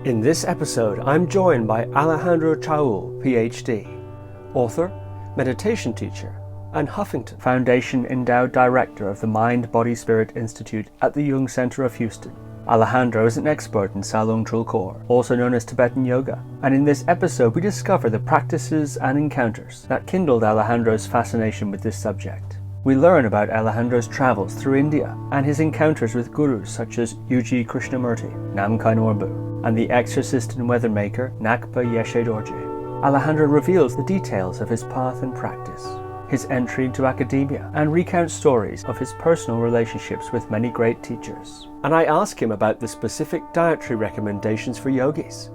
In this episode, I'm joined by Alejandro Chaoul PhD, author, meditation teacher, and Huffington Foundation Endowed Director of the Mind, Body, Spirit Institute at the Jung Center of Houston. Alejandro is an expert in Salung trulkor, also known as Tibetan Yoga, and in this episode we discover the practices and encounters that kindled Alejandro's fascination with this subject. We learn about Alejandro's travels through India and his encounters with gurus such as UG Krishnamurti, Namkhai Norbu, and the exorcist and weather maker Ngakpa Yeshe Dorje. Alejandro reveals the details of his path and practice, his entry into academia, and recounts stories of his personal relationships with many great teachers. And I ask him about the specific dietary recommendations for yogis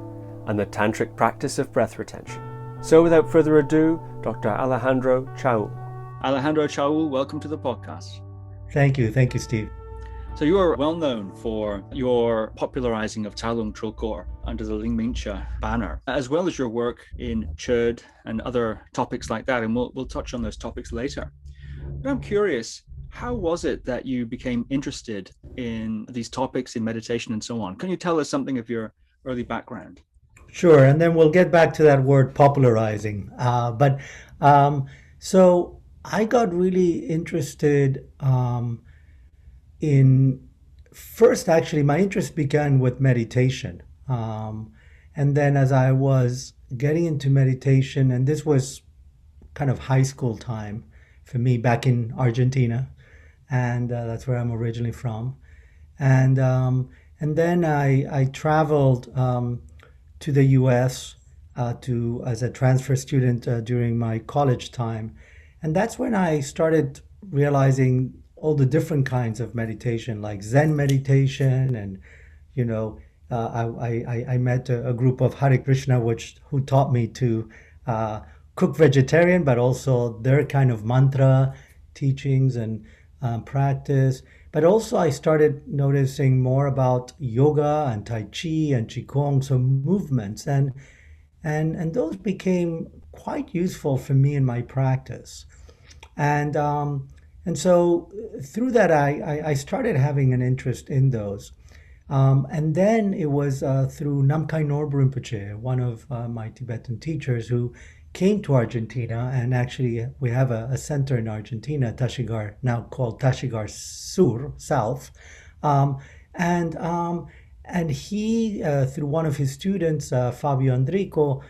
and the tantric practice of breath retention. So without further ado, Dr. Alejandro Chaoul. Alejandro Chaoul, welcome to the podcast. Thank you, Steve. So you are well known for your popularizing of Salung trulkor under the Lingmincha banner, as well as your work in Chud and other topics like that, and we'll touch on those topics later. But I'm curious, how was it that you became interested in these topics in meditation and so on? Can you tell us something of your early background? Sure, and then we'll get back to that word popularizing. So I got really interested actually, my interest began with meditation. And then as I was getting into meditation, and this was kind of high school time for me back in Argentina, and that's where I'm originally from. And then I traveled to the US as a transfer student during my college time. And that's when I started realizing all the different kinds of meditation, like Zen meditation, and I met a group of Hare Krishna who taught me to cook vegetarian, but also their kind of mantra teachings and practice. But also I started noticing more about yoga and Tai Chi and Qigong, so movements, and those became quite useful for me in my practice. And so through that, I started having an interest in those. And then it was through Namkhai Norbu Rinpoche, one of my Tibetan teachers, who came to Argentina. And actually, we have a center in Argentina, Tashigar, now called Tashigar Sur, South. And he, through one of his students, Fabio Andrico,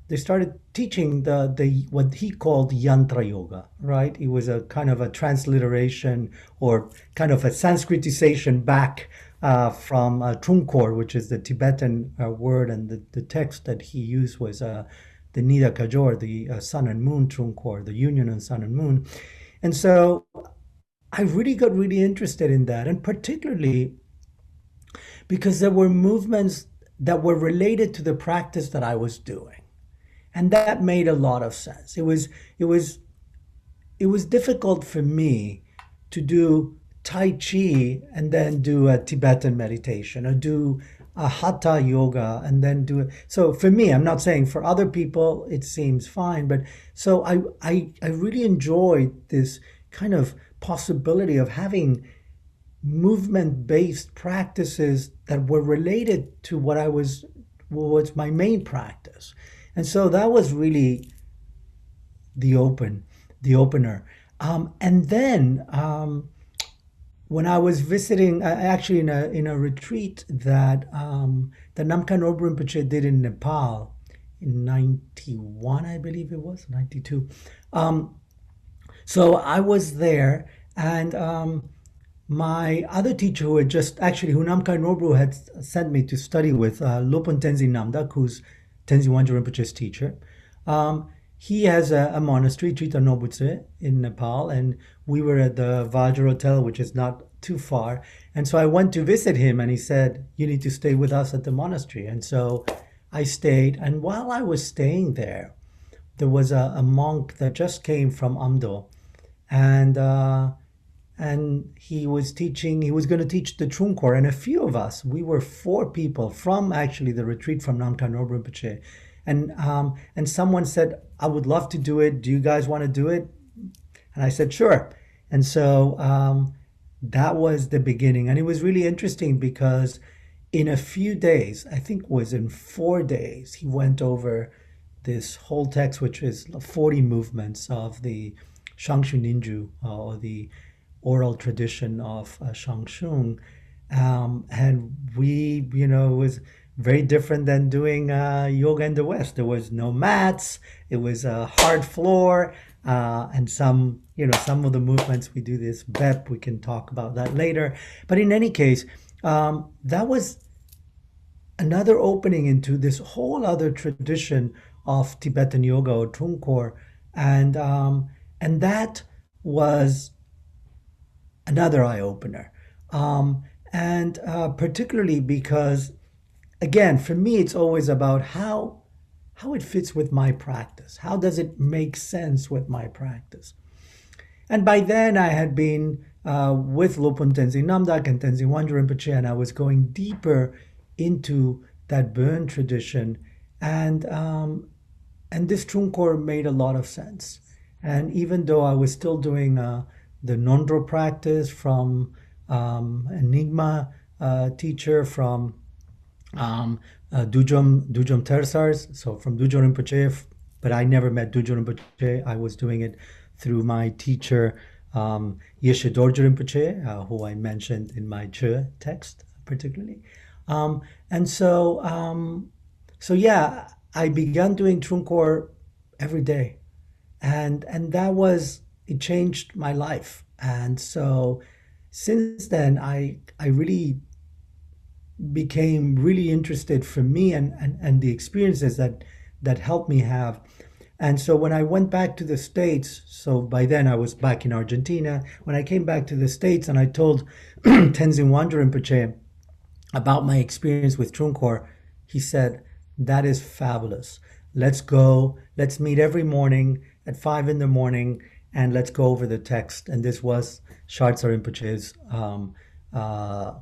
they started teaching the what he called yantra yoga, right? It was a kind of a transliteration or kind of a Sanskritization back from trulkor, which is the Tibetan word, and the text that he used was the Nida Kajor, the sun and moon trulkor, the union of sun and moon. And so I really got really interested in that, and particularly because there were movements that were related to the practice that I was doing. And that made a lot of sense. It was difficult for me to do Tai Chi and then do a Tibetan meditation, or do a Hatha yoga and then do it. So for me, I'm not saying for other people it seems fine, but so I really enjoyed this kind of possibility of having movement-based practices that were related to what was my main practice. And so that was really the opener. And then when I was visiting, actually in a retreat that the Namkhai Norbu Rinpoche did in Nepal in 91, I believe it was, 92. So I was there, and my other teacher who Namkhai Norbu had sent me to study with, Lopon Tenzin Namdak, who's Tenzin Wangyal Rinpoche's teacher. He has a monastery, Chita Nobutse, in Nepal, and we were at the Vajra Hotel, which is not too far. And so I went to visit him, and he said, "You need to stay with us at the monastery." And so I stayed. And while I was staying there was a monk that just came from Amdo, and he was going to teach the trulkor, and a few of us, we were 4 people from actually the retreat from Namkhai Norbu Rinpoche, and someone said, "I would love to do it. Do you guys want to do it?" And I said, "Sure." And so that was the beginning, and it was really interesting because in a few days, I think it was in 4 days, he went over this whole text, which is 40 movements of the Shangshu Ninju, or the oral tradition of Shangshung. And it was very different than doing yoga in the West. There was no mats. It was a hard floor. And some of the movements we do this BEP, we can talk about that later. But in any case, that was another opening into this whole other tradition of Tibetan yoga or trulkor, and that was another eye opener, and particularly because, again, for me, it's always about how it fits with my practice. How does it make sense with my practice? And by then, I had been with Lopun Tenzin Namdak and Tenzin Wangyal Rinpoche, and I was going deeper into that Burn tradition, and this trulkor made a lot of sense. And even though I was still doing the Nondro practice from Enigma teacher, from Dujom Tersars, so from Dujom Rinpoche, but I never met Dujom Rinpoche. I was doing it through my teacher, Yeshe Dorje Rinpoche, who I mentioned in my Che text particularly. And so yeah, I began doing trulkor every day, and it changed my life. And so since then, I really became really interested for me, and the experiences that helped me have. And so when I went back to the States, so by then I was back in Argentina, when I came back to the States and I told Tenzin Wangyal Rinpoche about my experience with trulkor, he said, "That is fabulous. Let's go. Let's meet every morning at 5 in the morning, and let's go over the text." And this was Shartsa Rinpoche's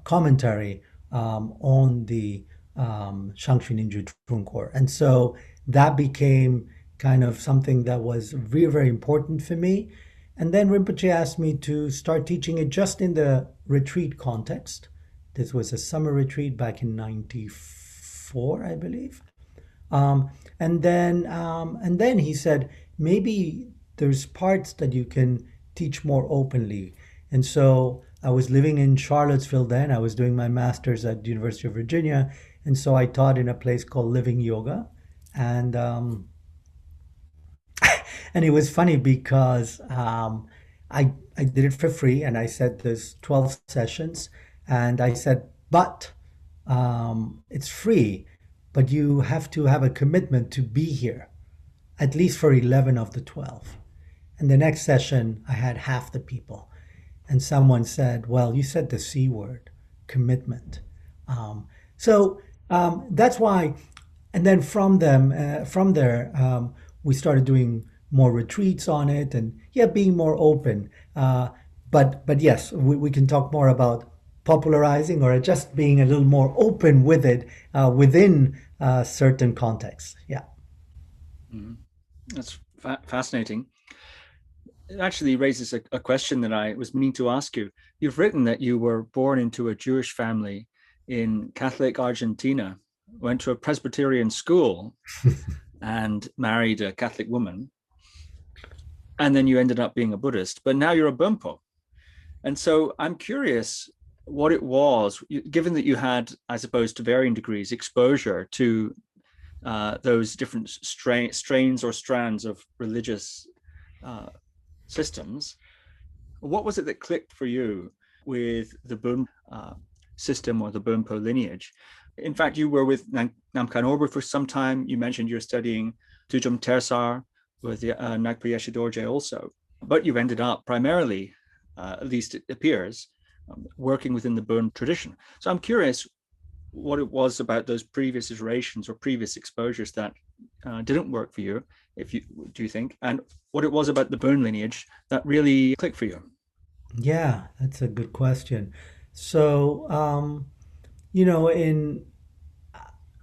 commentary on the Shangshu Ninju trulkor. And so that became kind of something that was very, very important for me. And then Rinpoche asked me to start teaching it just in the retreat context. This was a summer retreat back in '94, I believe. And then he said, maybe there's parts that you can teach more openly. And so I was living in Charlottesville then. I was doing my master's at the University of Virginia. And so I taught in a place called Living Yoga. And and it was funny because I did it for free, and I said there's 12 sessions, and I said, but it's free, but you have to have a commitment to be here, at least for 11 of the 12. And the next session, I had half the people, and someone said, well, you said the C word, commitment. So that's why. And then from there, we started doing more retreats on it, and yeah, being more open. But yes, we can talk more about popularizing or just being a little more open with it within certain contexts. Yeah. Mm-hmm. That's fascinating. It actually raises a question that I was meaning to ask you. You've written that you were born into a Jewish family in Catholic Argentina, went to a Presbyterian school and married a Catholic woman. And then you ended up being a Buddhist, but now you're a Bumpo. And so I'm curious what it was, given that you had, I suppose, to varying degrees, exposure to those different strains or strands of religious systems. What was it that clicked for you with the Bumpo system or the Bumpo lineage? In fact, you were with Namkhai Norbu for some time. You mentioned you're studying Tujum Tersar with the Ngakpa Yeshe Dorje also. But you've ended up primarily, at least it appears, working within the Burn tradition. So I'm curious what it was about those previous iterations or previous exposures that didn't work for you, do you think, and what it was about the Burn lineage that really clicked for you? Yeah, that's a good question. So,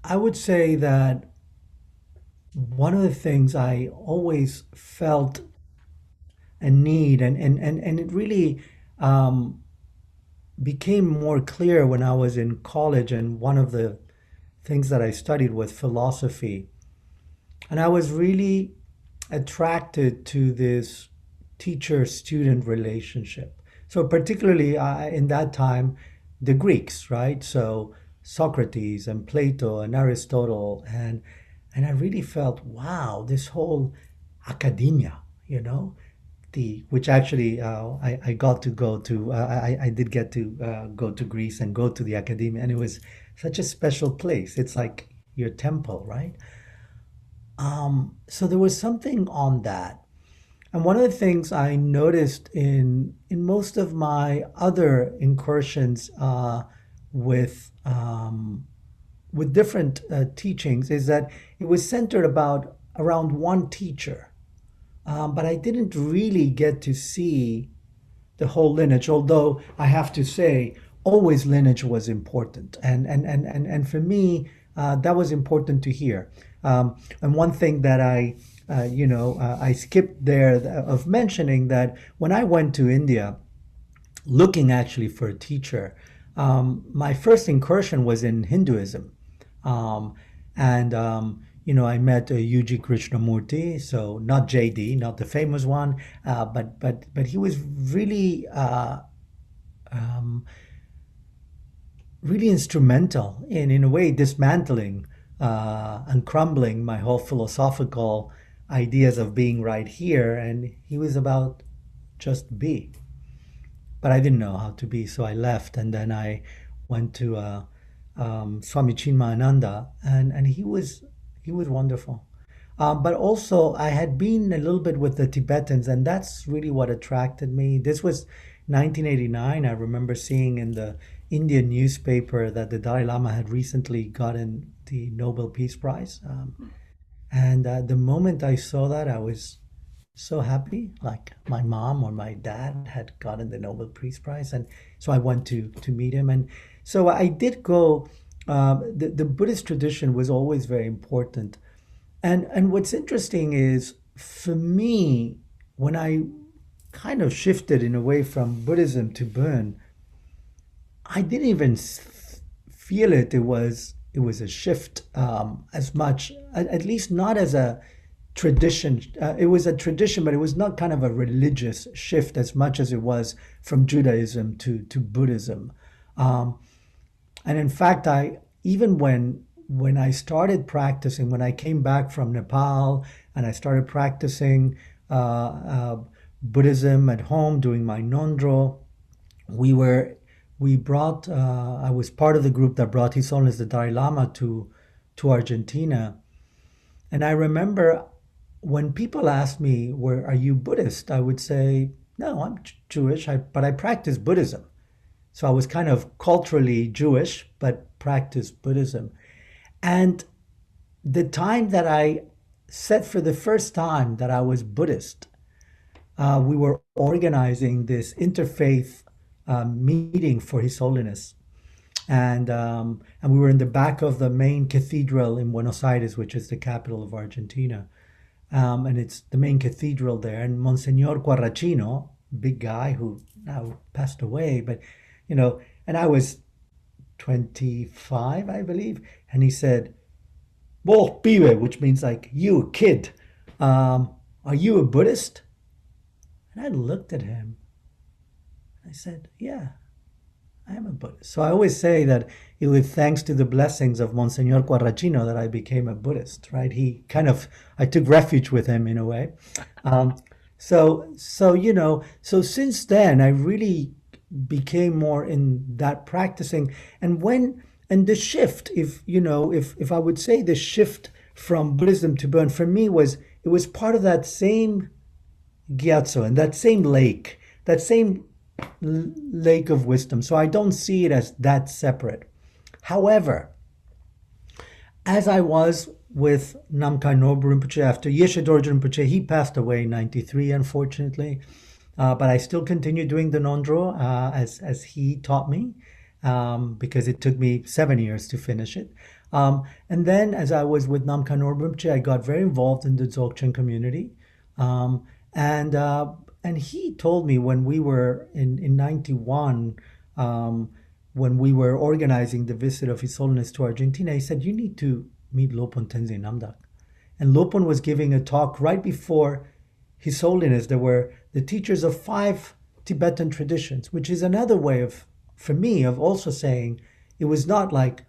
I would say that one of the things I always felt a need, and it really became more clear when I was in college, and one of the things that I studied was philosophy. And I was really attracted to this teacher-student relationship. So particularly in that time, the Greeks, right? So Socrates and Plato and Aristotle, and I really felt, wow, this whole academia, which actually I got to go to. I did get to go to Greece and go to the academia, and it was such a special place. It's like your temple, right? So there was something on that. And one of the things I noticed in most of my other incursions with different teachings is that it was centered around one teacher, but I didn't really get to see the whole lineage. Although I have to say, always lineage was important, and for me, that was important to hear. And one thing that I skipped there of mentioning that when I went to India, looking actually for a teacher, my first incursion was in Hinduism, and I met UG Krishnamurti, so not JD, not the famous one, but he was really really instrumental in a way dismantling and crumbling my whole philosophical ideas of being right here, and he was about just be. But I didn't know how to be, so I left, and then I went to Swami Chinmayananda, and he was wonderful. But also, I had been a little bit with the Tibetans, and that's really what attracted me. This was 1989. I remember seeing in the Indian newspaper that the Dalai Lama had recently gotten the Nobel Peace Prize. And the moment I saw that, I was so happy, like my mom or my dad had gotten the Nobel Peace Prize. And so I went to meet him. And so I did go. The Buddhist tradition was always very important. And what's interesting is, for me, when I kind of shifted in a way from Buddhism to Burn, I didn't even feel it. It was a shift as much, at least not as a tradition. It was a tradition, but it was not kind of a religious shift as much as it was from Judaism to Buddhism. And in fact, even when I started practicing, when I came back from Nepal and I started practicing Buddhism at home, doing my nondro, I was part of the group that brought His Holiness the Dalai Lama to Argentina. And I remember when people asked me, are you Buddhist? I would say, no, I'm Jewish, but I practice Buddhism. So I was kind of culturally Jewish, but practiced Buddhism. And the time that I said for the first time that I was Buddhist, we were organizing this interfaith meeting for His Holiness. And we were in the back of the main cathedral in Buenos Aires, which is the capital of Argentina. And it's the main cathedral there. And Monsignor Quarracino, big guy who now passed away, but, and I was 25, I believe. And he said, "Vos pibe," which means like, you kid, are you a Buddhist? And I looked at him. I said, "Yeah, I am a Buddhist." So I always say that it was thanks to the blessings of Monsignor Quarracino that I became a Buddhist, right? I took refuge with him in a way. So since then, I really became more in that practicing. And the shift, if I would say the shift from Buddhism to Burn, for me it was part of that same gyatso and that same lake of wisdom. So I don't see it as that separate. However, as I was with Namkhai Norbu Rinpoche after Yeshe Dorje Rinpoche, he passed away in 93, unfortunately. But I still continue doing the nondro as he taught me, because it took me 7 years to finish it. And then as I was with Namkhai Norbu Rinpoche, I got very involved in the Dzogchen community. And he told me when we were in 91, when we were organizing the visit of His Holiness to Argentina, he said, you need to meet Lopon Tenzin Namdak. And Lopon was giving a talk right before His Holiness. There were the teachers of 5 Tibetan traditions, which is another way of, for me, of also saying it was not like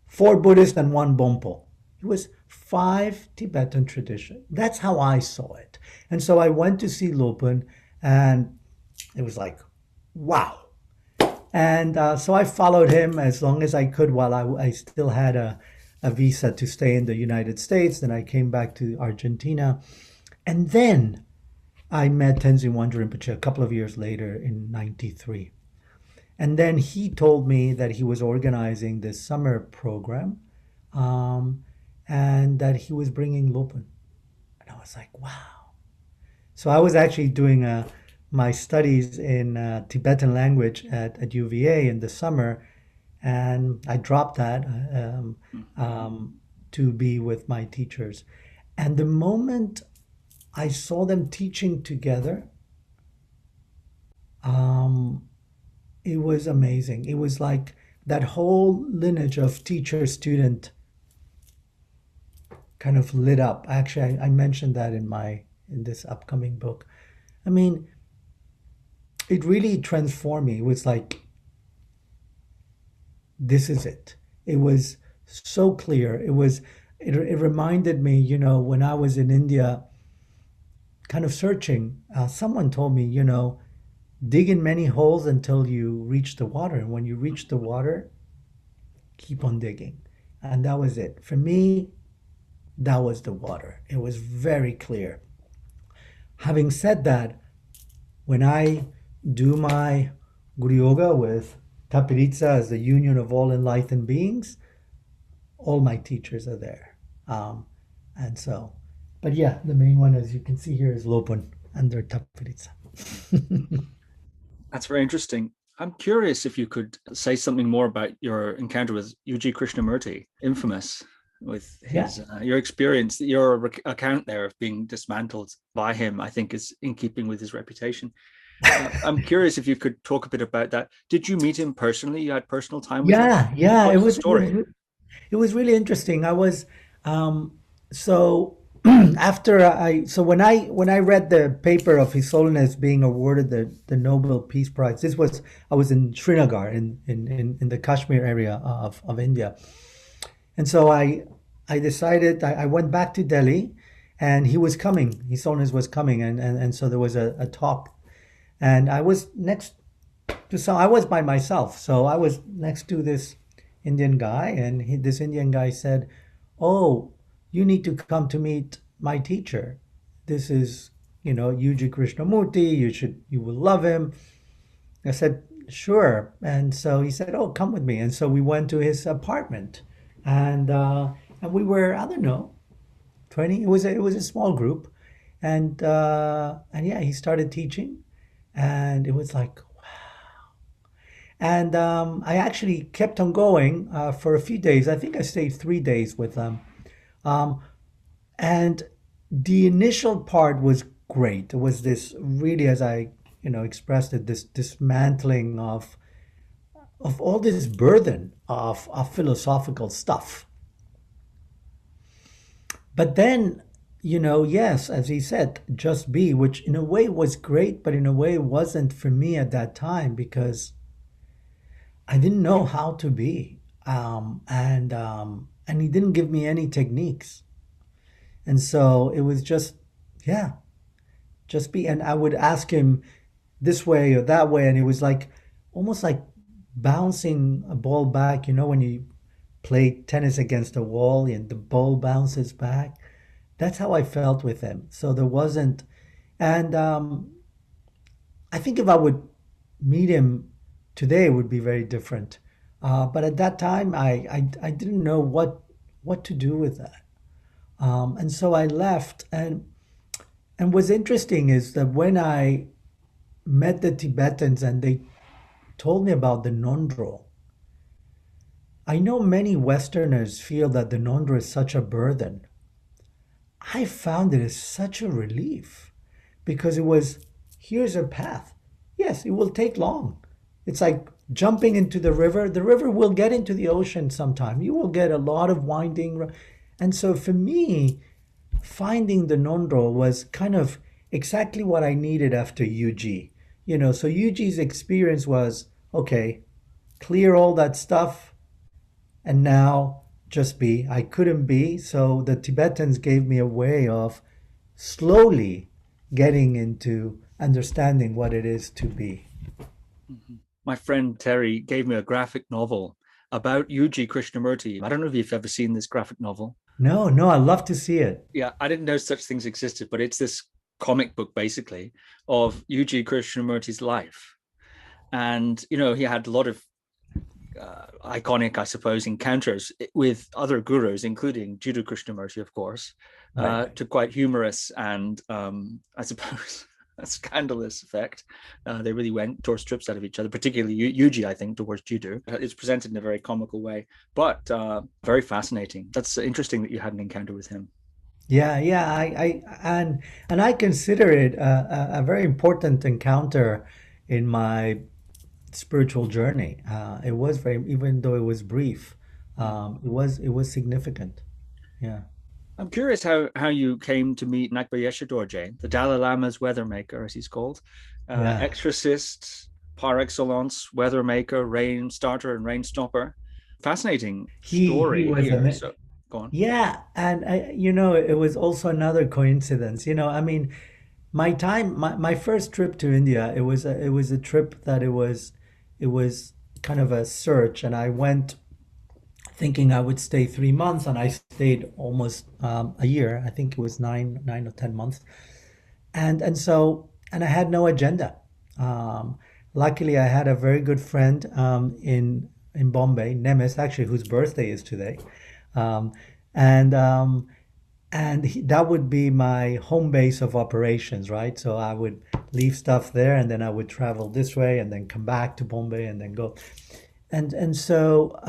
4 Buddhists and 1 Bonpo. It was 5 Tibetan traditions. That's how I saw it. And so I went to see Lopon, and it was like, wow. And so I followed him as long as I could while I still had a visa to stay in the United States. Then I came back to Argentina. And then I met Tenzin Wangyal Rinpoche a couple of years later in 93. And then he told me that he was organizing this summer program, and that he was bringing Lopon. And I was like, wow. So I was actually doing my studies in Tibetan language at UVA in the summer, and I dropped that to be with my teachers. And the moment I saw them teaching together, it was amazing. It was like that whole lineage of teacher-student kind of lit up. Actually, I mentioned that in this upcoming book. I mean, it really transformed me. It was like, this is it. It was so clear. It reminded me, when I was in India, kind of searching, someone told me, dig in many holes until you reach the water. And when you reach the water, keep on digging. And that was it. For me, that was the water. It was very clear. Having said that, when I do my Guru Yoga with Tapiritsa as the union of all enlightened beings, all my teachers are there. But yeah, the main one, as you can see here, is Lopon under Tapiritsa. That's very interesting. I'm curious if you could say something more about your encounter with UG Krishnamurti, infamous, with his your experience. Your account there of being dismantled by him, I think, is in keeping with his reputation. I'm curious if you could talk a bit about that. Did you meet him personally? You had personal time with him? Yeah. What's the story? It was really interesting. I was so when I read the paper of His Holiness being awarded the Nobel Peace Prize, I was in Srinagar in the Kashmir area of India, and so I decided I went back to Delhi, and he was coming. His Holiness was coming, and so there was a talk, and I was I was by myself, so I was next to this Indian guy, and this Indian guy said, "Oh, you need to come to meet my teacher. This is, UG Krishnamurti. You will love him." I said, "Sure." And so he said, "Oh, come with me." And so we went to his apartment, and we were, I don't know, 20. It was a small group, and yeah, he started teaching, and it was like, and I actually kept on going for a few days. I think I stayed 3 days with them. And the initial part was great. It was this really, as I expressed it, this dismantling of all this burden of philosophical stuff. But then, yes, as he said, just be, which in a way was great, but in a way wasn't for me at that time, because I didn't know how to be. And he didn't give me any techniques. And so it was just be. And I would ask him this way or that way, and it was like almost like bouncing a ball back, when you play tennis against a wall and the ball bounces back. That's how I felt with him. So there wasn't, and I think if I would meet him today, it would be very different. But at that time, I didn't know what to do with that. And so I left. And what's interesting is that when I met the Tibetans and they told me about the Nondro, I know many Westerners feel that the Nondro is such a burden. I found it as such a relief, because it was, here's a path. Yes, it will take long. It's like jumping into the river will get into the ocean sometime. You will get a lot of winding. And so for me, finding the Nondro was kind of exactly what I needed after UG. So UG's experience was, okay, clear all that stuff, and now just be. I couldn't be. So the Tibetans gave me a way of slowly getting into understanding what it is to be. My friend Terry gave me a graphic novel about UG Krishnamurti. I don't know if you've ever seen this graphic novel. No, I'd love to see it. Yeah, I didn't know such things existed, but it's this comic book basically of UG Krishnamurti's life. And, he had a lot of iconic, I suppose, encounters with other gurus, including Jiddu Krishnamurti, of course, Right. to quite humorous and, I suppose, a scandalous effect. They really went tore strips out of each other, particularly Yuji, I think, towards Jiddu. It's presented in a very comical way, but very fascinating. That's interesting that you had an encounter with him. Yeah. And I consider it a very important encounter in my spiritual journey. It was very, even though it was brief, it was significant. Yeah. I'm curious how you came to meet Ngakpa Yeshe Dorje, the Dalai Lama's weather maker, as he's called, Yeah. exorcist par excellence, weather maker, rain starter, and rain stopper. Fascinating He story was here. So go on. yeah, and it was also another coincidence. I mean, my first trip to India, it was a trip that it was kind of a search, and I went thinking I would stay 3 months, and I stayed almost a year. I think it was 9 or 10 months, and I had no agenda. Luckily, I had a very good friend in Bombay, Nemes, actually, whose birthday is today, um, and that would be my home base of operations, right? So I would leave stuff there, and then I would travel this way, and then come back to Bombay, and then go. And so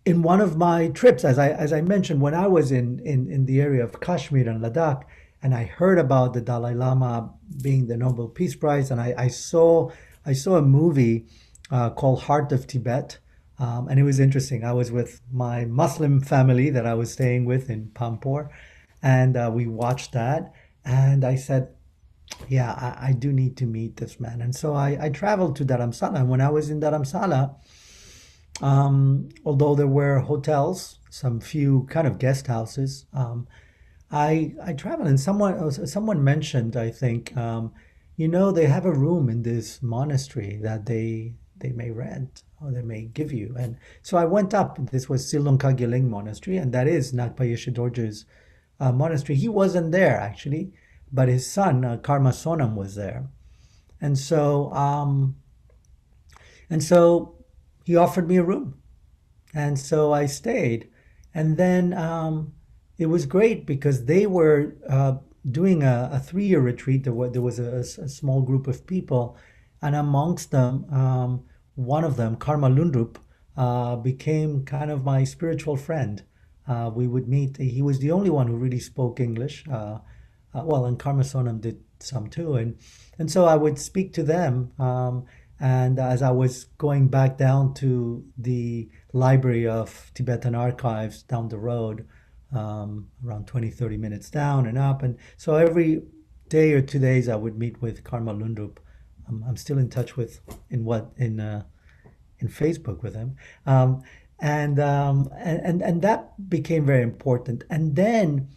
in one of my trips, as I mentioned, when I was in the area of Kashmir and Ladakh, and I heard about the Dalai Lama being the Nobel Peace Prize, and I saw a movie called Heart of Tibet, and it was interesting. I was with my Muslim family that I was staying with in Pampur, and we watched that, and I said, yeah, I do need to meet this man. And so I traveled to Dharamsala. And when I was in Dharamsala, although there were hotels, some few kind of guest houses, I traveled, and someone mentioned, I think, they have a room in this monastery that they may rent or they may give you. And so I went up. This was Silonka Giling Monastery, and that is Ngakpa Yeshe Dorje's monastery. He wasn't there actually, but his son Karma Sonam was there, and so he offered me a room, and so I stayed, and then it was great because they were doing a 3-year retreat. There was a small group of people, and amongst them, one of them, Karma Lundrup, became kind of my spiritual friend. We would meet. He was the only one who really spoke English. Well, and Karma Sonam did some too, and so I would speak to them. And as I was going back down to the Library of Tibetan Archives down the road, around 20, 30 minutes down and up. And so every day or 2 days, I would meet with Karma Lundrup. I'm still in touch with in Facebook with him, and that became very important. And then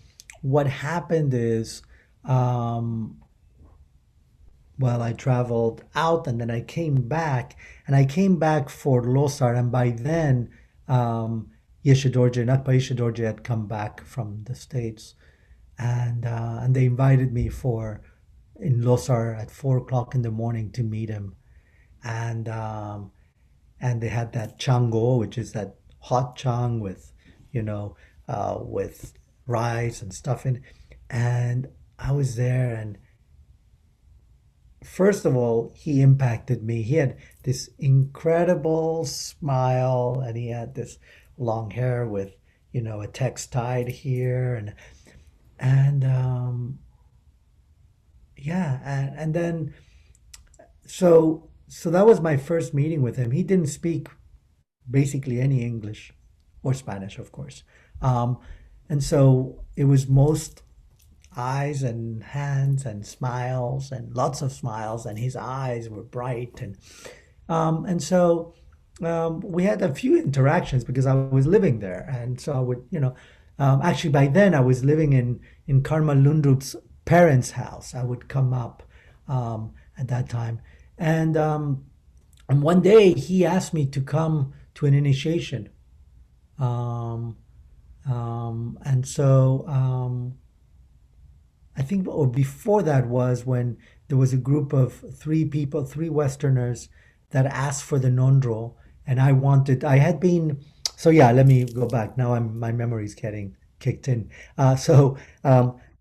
what happened is, well, I traveled out, and then I came back, and I came back for Losar, and by then, Yeshe Dorje, Ngakpa Yeshe Dorje had come back from the States, and they invited me in Losar at 4 o'clock in the morning to meet him, and they had that chango, which is that hot chang with, with rice and stuff in, and I was there, and first of all, he impacted me. He had this incredible smile, and he had this long hair with, a text tied here, and yeah, and then so so that was my first meeting with him. He didn't speak basically any English or Spanish, of course. Um, and so it was most eyes and hands and smiles and lots of smiles, and his eyes were bright. And so we had a few interactions because I was living there. And so I would, actually by then I was living in Karma Lundrup's parents' house. I would come up at that time. And one day he asked me to come to an initiation. Um, and so I think, or before that was when there was a group of three people, three Westerners that asked for the nondro, and I had been, so yeah, let me go back. Now my memory's getting kicked in.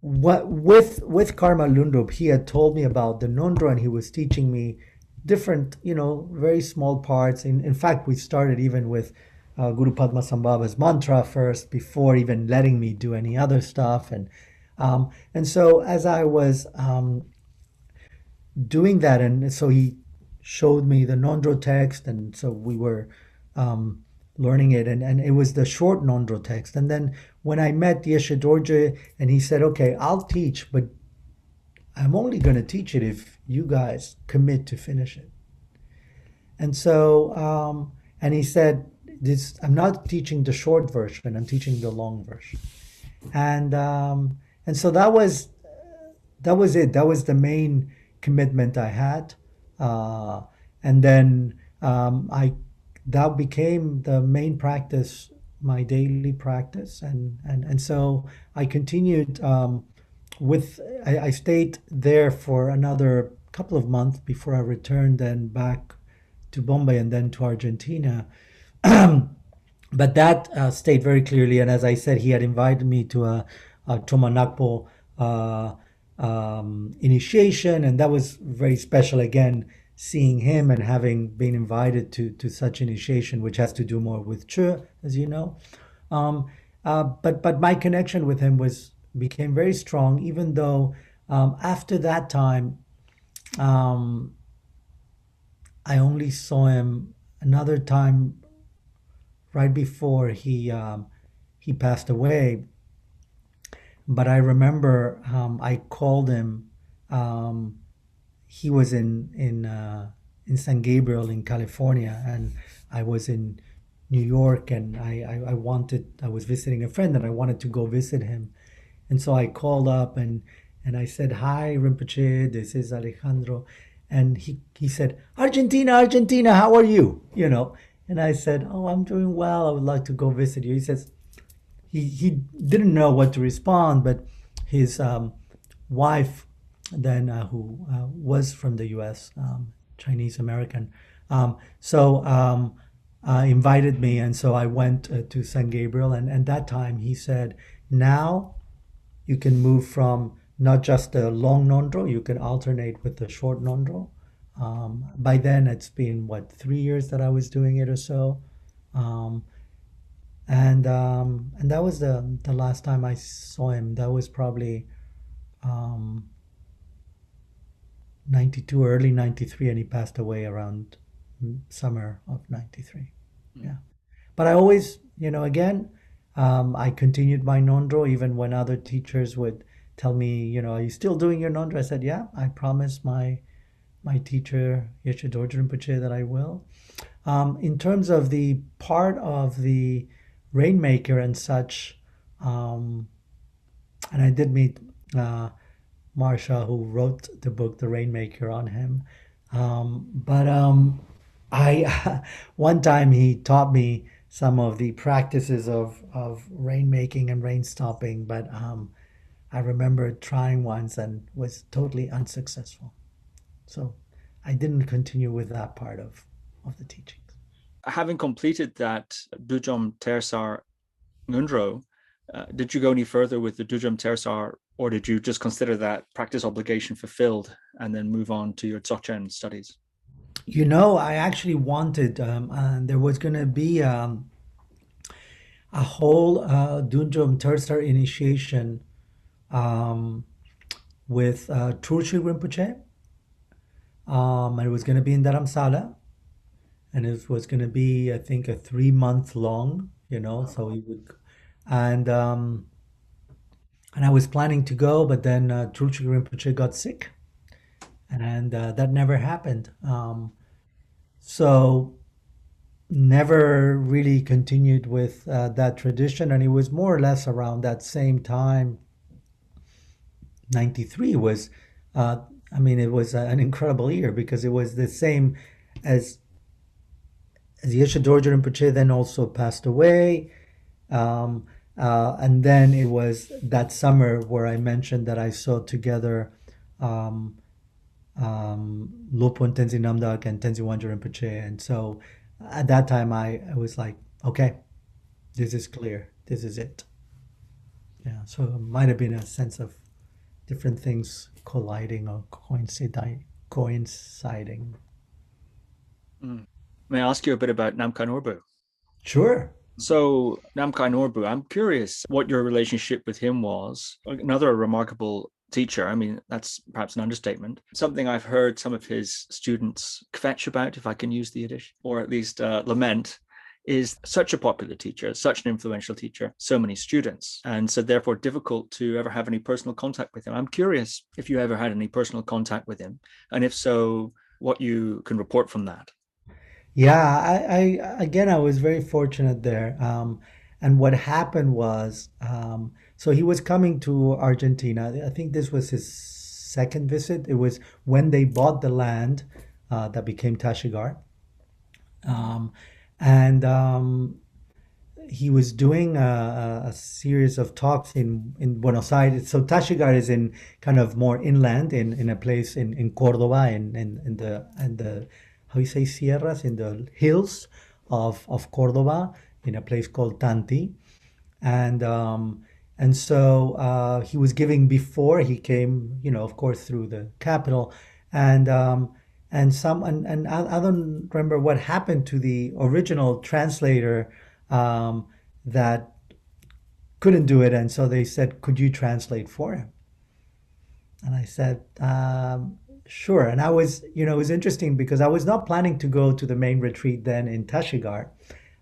What with Karma Lundrup, he had told me about the nondro, and he was teaching me different, very small parts. In fact, we started even with Guru Padmasambhava's mantra first before even letting me do any other stuff. And so as I was doing that, and so he showed me the Nondro text, and so we were learning it, and it was the short Nondro text. And then when I met Yeshe Dorje, and he said, okay, I'll teach, but I'm only going to teach it if you guys commit to finish it. And so, and he said, I'm not teaching the short version, I'm teaching the long version. And so that was it. That was the main commitment I had. And then that became the main practice, my daily practice. And so I continued I stayed there for another couple of months before I returned then back to Bombay and then to Argentina. But that stayed very clearly. And as I said, he had invited me to a Tummo initiation, and that was very special. Again, seeing him and having been invited to such initiation, which has to do more with Chu, as you know. But my connection with him became very strong, even though after that time, I only saw him another time right before he passed away. But I remember I called him. He was in San Gabriel in California, and I was in New York, and I was visiting a friend, and I wanted to go visit him. And so I called up and I said, "Hi, Rinpoche, this is Alejandro." And he said, Argentina, how are you? And I said, "Oh, I'm doing well. I would like to go visit you." He says, he didn't know what to respond, but his wife then, who was from the U.S., Chinese American, invited me, and so I went to San Gabriel. And at that time, he said, "Now you can move from not just the long nondro, you can alternate with the short nondro." By then, it's been 3 years that I was doing it or so. And that was the last time I saw him. That was probably 92, early 93, and he passed away around summer of 93. Yeah. But I always, again, I continued my nondro even when other teachers would tell me, "Are you still doing your nondro?" I said, "Yeah, I promised my teacher, Yeshe Dorje Rinpoche, that I will." In terms of the part of the Rainmaker and such, and I did meet Marsha, who wrote the book The Rainmaker, on him. I one time he taught me some of the practices of rainmaking and rain stopping, but I remember trying once and was totally unsuccessful. So I didn't continue with that part of the teachings. Having completed that Dujom Tersar Ngundro, did you go any further with the Dujom Tersar, or did you just consider that practice obligation fulfilled and then move on to your Dzogchen studies? I actually wanted, and there was going to be a whole Dujom Tersar initiation with Trulkhor Rinpoche. And it was going to be in Dharamsala, and it was going to be, I think, a 3 month long, so he would, and I was planning to go, but then Trulkhor Rinpoche got sick, and that never happened. So never really continued with that tradition, and it was more or less around that same time. 93 was, it was an incredible year because it was the same as Yeshe Dorje Rinpoche then also passed away. And then it was that summer where I mentioned that I saw together Lopo and Tenzin Namdak and Tenzin Wangyal Rinpoche. And so at that time, I was like, okay, this is clear. This is it. Yeah. So it might have been a sense of different things colliding or coinciding. May I ask you a bit about Namkhai Norbu? Sure. So Namkhai Norbu, I'm curious what your relationship with him was. Another remarkable teacher. I mean, that's perhaps an understatement. Something I've heard some of his students kvetch about, if I can use the Yiddish, or at least lament, is such a popular teacher, such an influential teacher, so many students, and so therefore difficult to ever have any personal contact with him. I'm curious if you ever had any personal contact with him, and if so, what you can report from that. Yeah, I was very fortunate there. And what happened was, so he was coming to Argentina. I think this was his second visit. It was when they bought the land that became Tashigar. And he was doing a series of talks in Buenos Aires. So Tashigar is in kind of more inland in a place in Cordoba in the how you say sierras, in the hills of Cordoba, in a place called Tanti. And so he was giving before he came, of course, through the capital. And I don't remember what happened to the original translator that couldn't do it. And so they said, could you translate for him? And I said, sure. And I was, it was interesting because I was not planning to go to the main retreat then in Tashigar.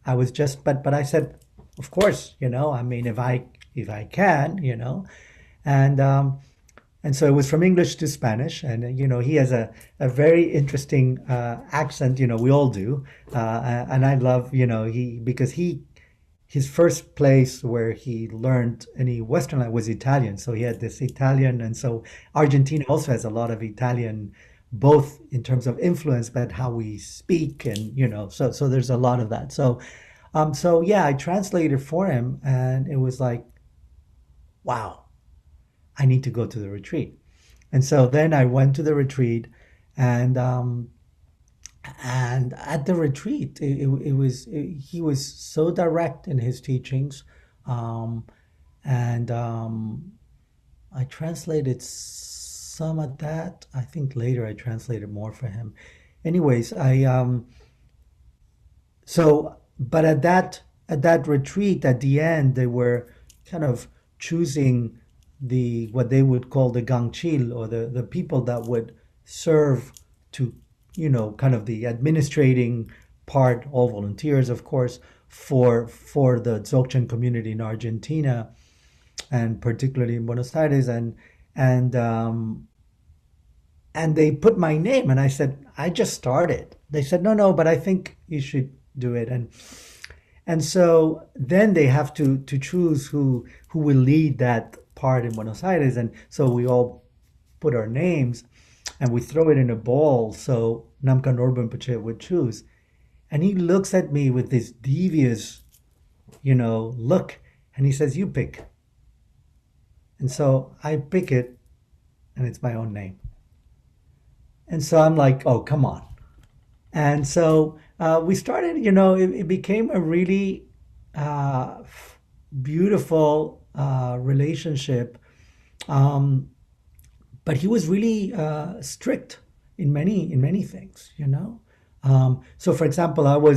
I was just, but I said, of course, if I can, and so it was from English to Spanish, and he has a very interesting accent. We all do, and I love because his first place where he learned any Western language was Italian. So he had this Italian, and so Argentina also has a lot of Italian, both in terms of influence, but how we speak, and so there's a lot of that. So yeah, I translated for him, and it was like, wow, I need to go to the retreat. And so then I went to the retreat, and at the retreat, he was so direct in his teachings, and I translated some of that. I think later I translated more for him. Anyways, but at that retreat, at the end, they were kind of choosing what they would call the gangchil, or the people that would serve to kind of the administrating part, all volunteers, of course, for the Dzogchen community in Argentina, and particularly in Buenos Aires, and they put my name, and I said, I just started. They said, no, but I think you should do it, and so then they have to choose who will lead that part in Buenos Aires, and so we all put our names, and we throw it in a ball so Namkhai Norbu Rinpoche would choose. And he looks at me with this devious, look, and he says, you pick. And so I pick it, and it's my own name. And so I'm like, oh, come on. And so we started, it became a really beautiful relationship. But he was really strict in many things, So, for example,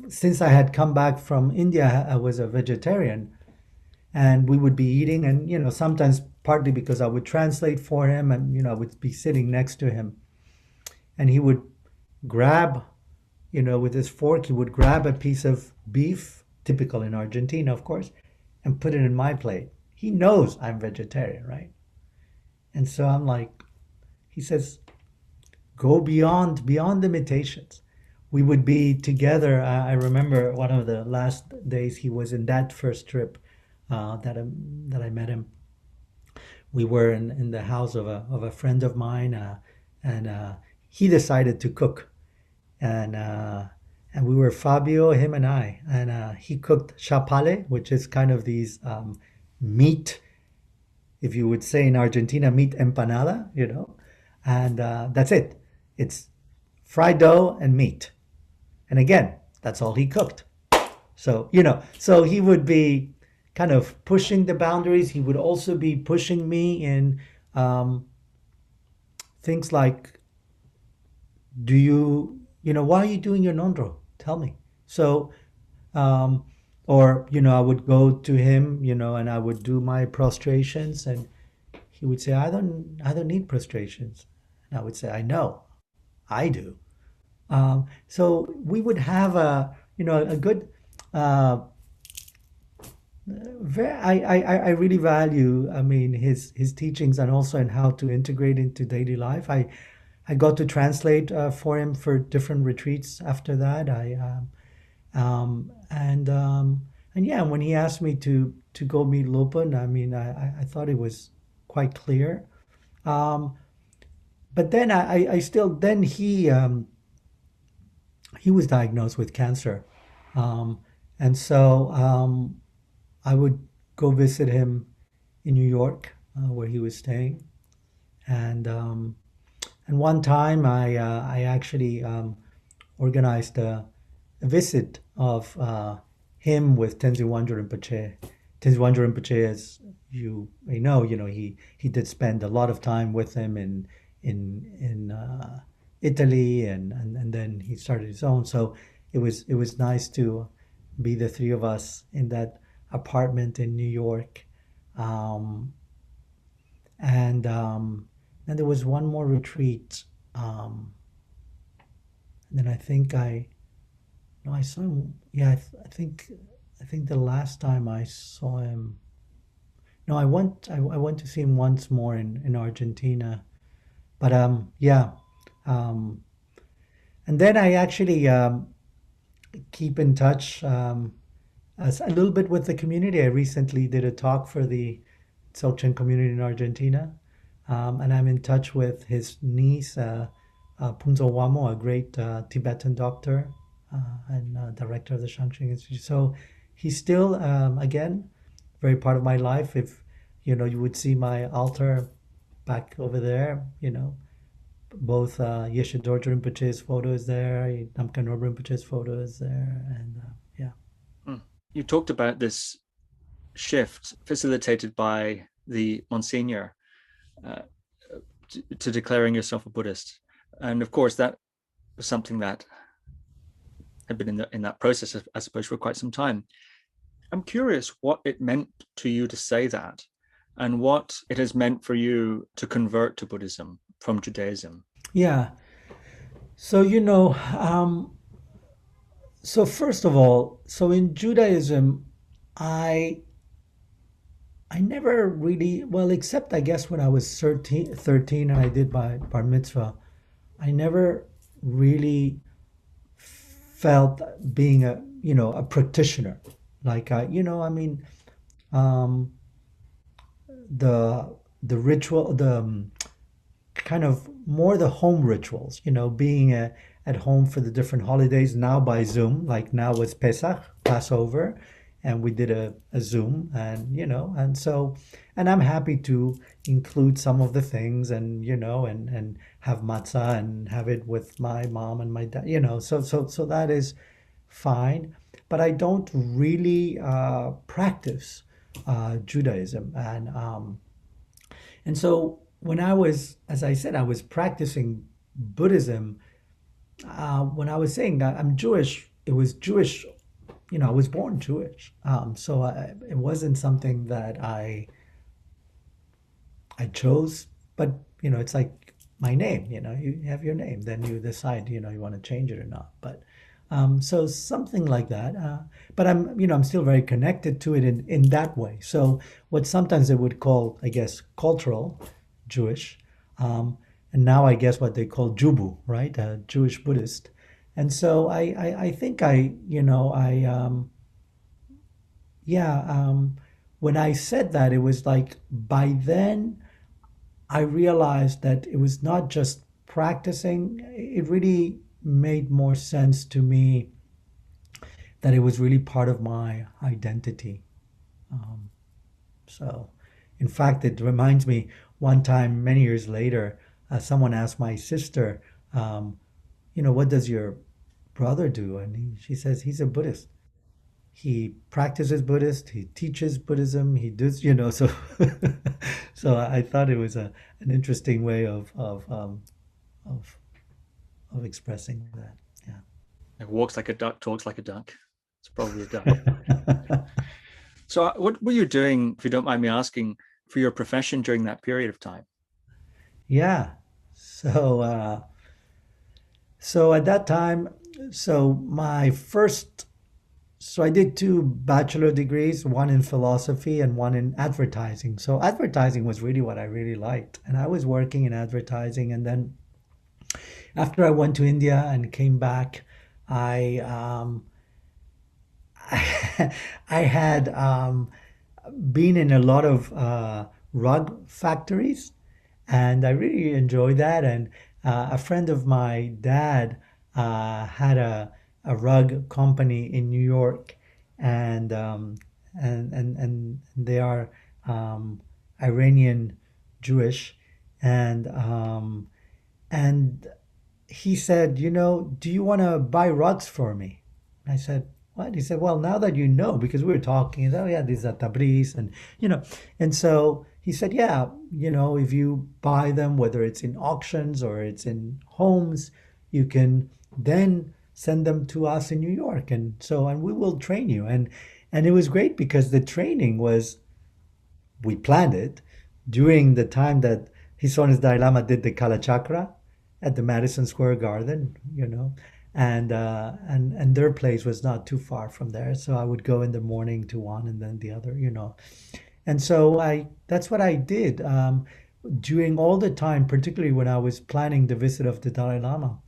since I had come back from India, I was a vegetarian, and we would be eating, and sometimes partly because I would translate for him, and I would be sitting next to him, and he would grab, with his fork, he would grab a piece of beef, typical in Argentina, of course, and put it in my plate. He knows I'm vegetarian, right? And so I'm like, he says, go beyond limitations. We would be together. I remember one of the last days he was in that first trip that I met him. We were in the house of a friend of mine, and he decided to cook, and we were Fabio, him, and I, and he cooked chapale, which is kind of these meat, if you would say in Argentina, meat empanada, and that's it. It's fried dough and meat. And again, that's all he cooked. So, so he would be kind of pushing the boundaries. He would also be pushing me in things like, why are you doing your nondro? Tell me. So, or, I would go to him, and I would do my prostrations, and he would say, I don't need prostrations. And I would say, I know, I do. So we would have a good, I really value, his teachings, and also in how to integrate into daily life. I got to translate for him for different retreats after that. And yeah, when he asked me to go meet Lopun, I thought it was quite clear. But then he was diagnosed with cancer. And so I would go visit him in New York, where he was staying. And one time I actually organized a visit of him with Tenzin Wangyal Rinpoche. Tenzin Wangyal Rinpoche, as you may know, he did spend a lot of time with him in Italy, and then he started his own. So it was nice to be the three of us in that apartment in New York. And there was one more retreat. And then I think I saw him. Yeah, I think the last time I saw him. No, I went to see him once more in Argentina. But yeah. And then I actually keep in touch a little bit with the community. I recently did a talk for the Dzogchen community in Argentina, and I'm in touch with his niece, Punzo Wamo, a great Tibetan doctor and director of the Shangxing Institute. So he's still, again, very part of my life. If you would see my altar back over there, both Yeshe Dorje Rinpoche's photo is there, Namkhai Norbu Rinpoche's photo is there, and yeah. You talked about this shift facilitated by the Monsignor to declaring yourself a Buddhist, and of course that was something that had been in that process, I suppose, for quite some time. I'm curious what it meant to you to say that, and what it has meant for you to convert to Buddhism from Judaism. Yeah. So, so first of all, so in Judaism, I never really, well, except I guess when I was 13 and I did my bar mitzvah, I never really felt being a practitioner. Like, the ritual, the kind of more the home rituals, being at home for the different holidays, now by Zoom. Like now was Pesach, Passover, and we did a Zoom, and and I'm happy to include some of the things, and and have matzah and have it with my mom and my dad, so that is fine. But I don't really practice Judaism, and so when I was, as I said, I was practicing Buddhism. When I was saying I'm Jewish, it was Jewish. I was born Jewish, so it wasn't something that I chose. But it's like my name. You have your name, then you decide, you want to change it or not. But so something like that. But I'm still very connected to it in that way. So what sometimes they would call, I guess, cultural Jewish, and now I guess what they call Jubu, right? Jewish Buddhist. And so I think when I said that, it was like by then I realized that it was not just practicing. It really made more sense to me that it was really part of my identity. So, in fact, it reminds me one time, many years later, someone asked my sister, what does your brother do? And she says, he's a Buddhist. He practices Buddhist, he teaches Buddhism, he does, so so I thought it was an interesting way of expressing that. Yeah. It walks like a duck, talks like a duck. It's probably a duck. So what were you doing, if you don't mind me asking, for your profession during that period of time? Yeah. So at that time, so I did two bachelor degrees, one in philosophy and one in advertising. So advertising was really what I really liked. And I was working in advertising. And then after I went to India and came back, I I had been in a lot of rug factories, and I really enjoyed that. And a friend of my dad had a rug company in New York, and they are Iranian Jewish, and he said, do you want to buy rugs for me? I said, what? He said, well, now that you know, because we were talking, he said, oh yeah, these are Tabriz, and so he said, yeah, if you buy them, whether it's in auctions or it's in homes, you can then send them to us in New York, and we will train you. And it was great because the training was, we planned it during the time that His Holiness Dalai Lama did the Kalachakra at the Madison Square Garden, and their place was not too far from there. So I would go in the morning to one and then the other, And so that's what I did during all the time, particularly when I was planning the visit of the Dalai Lama,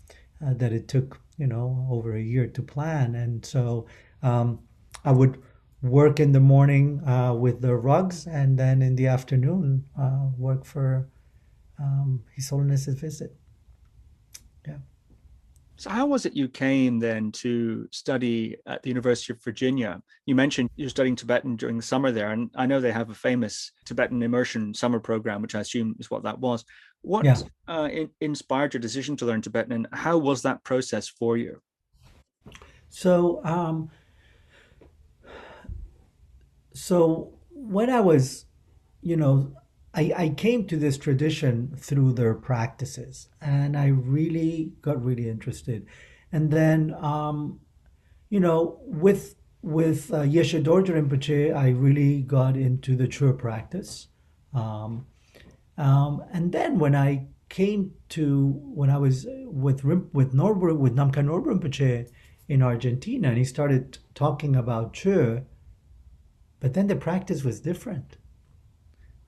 that it took, over a year to plan. And so I would work in the morning with the rugs, and then in the afternoon work for His Holiness's visit. Yeah. So how was it you came then to study at the University of Virginia? You mentioned you're studying Tibetan during the summer there, and I know they have a famous Tibetan immersion summer program, which I assume is what that was. What inspired your decision to learn Tibetan, and how was that process for you? So, when I was, I came to this tradition through their practices, and I really got really interested. And then, with Yeshe Dorje Rinpoche, I really got into the true practice. And then when I was with Namkhai Norbu Rinpoche in Argentina, and he started talking about Chö, but then the practice was different.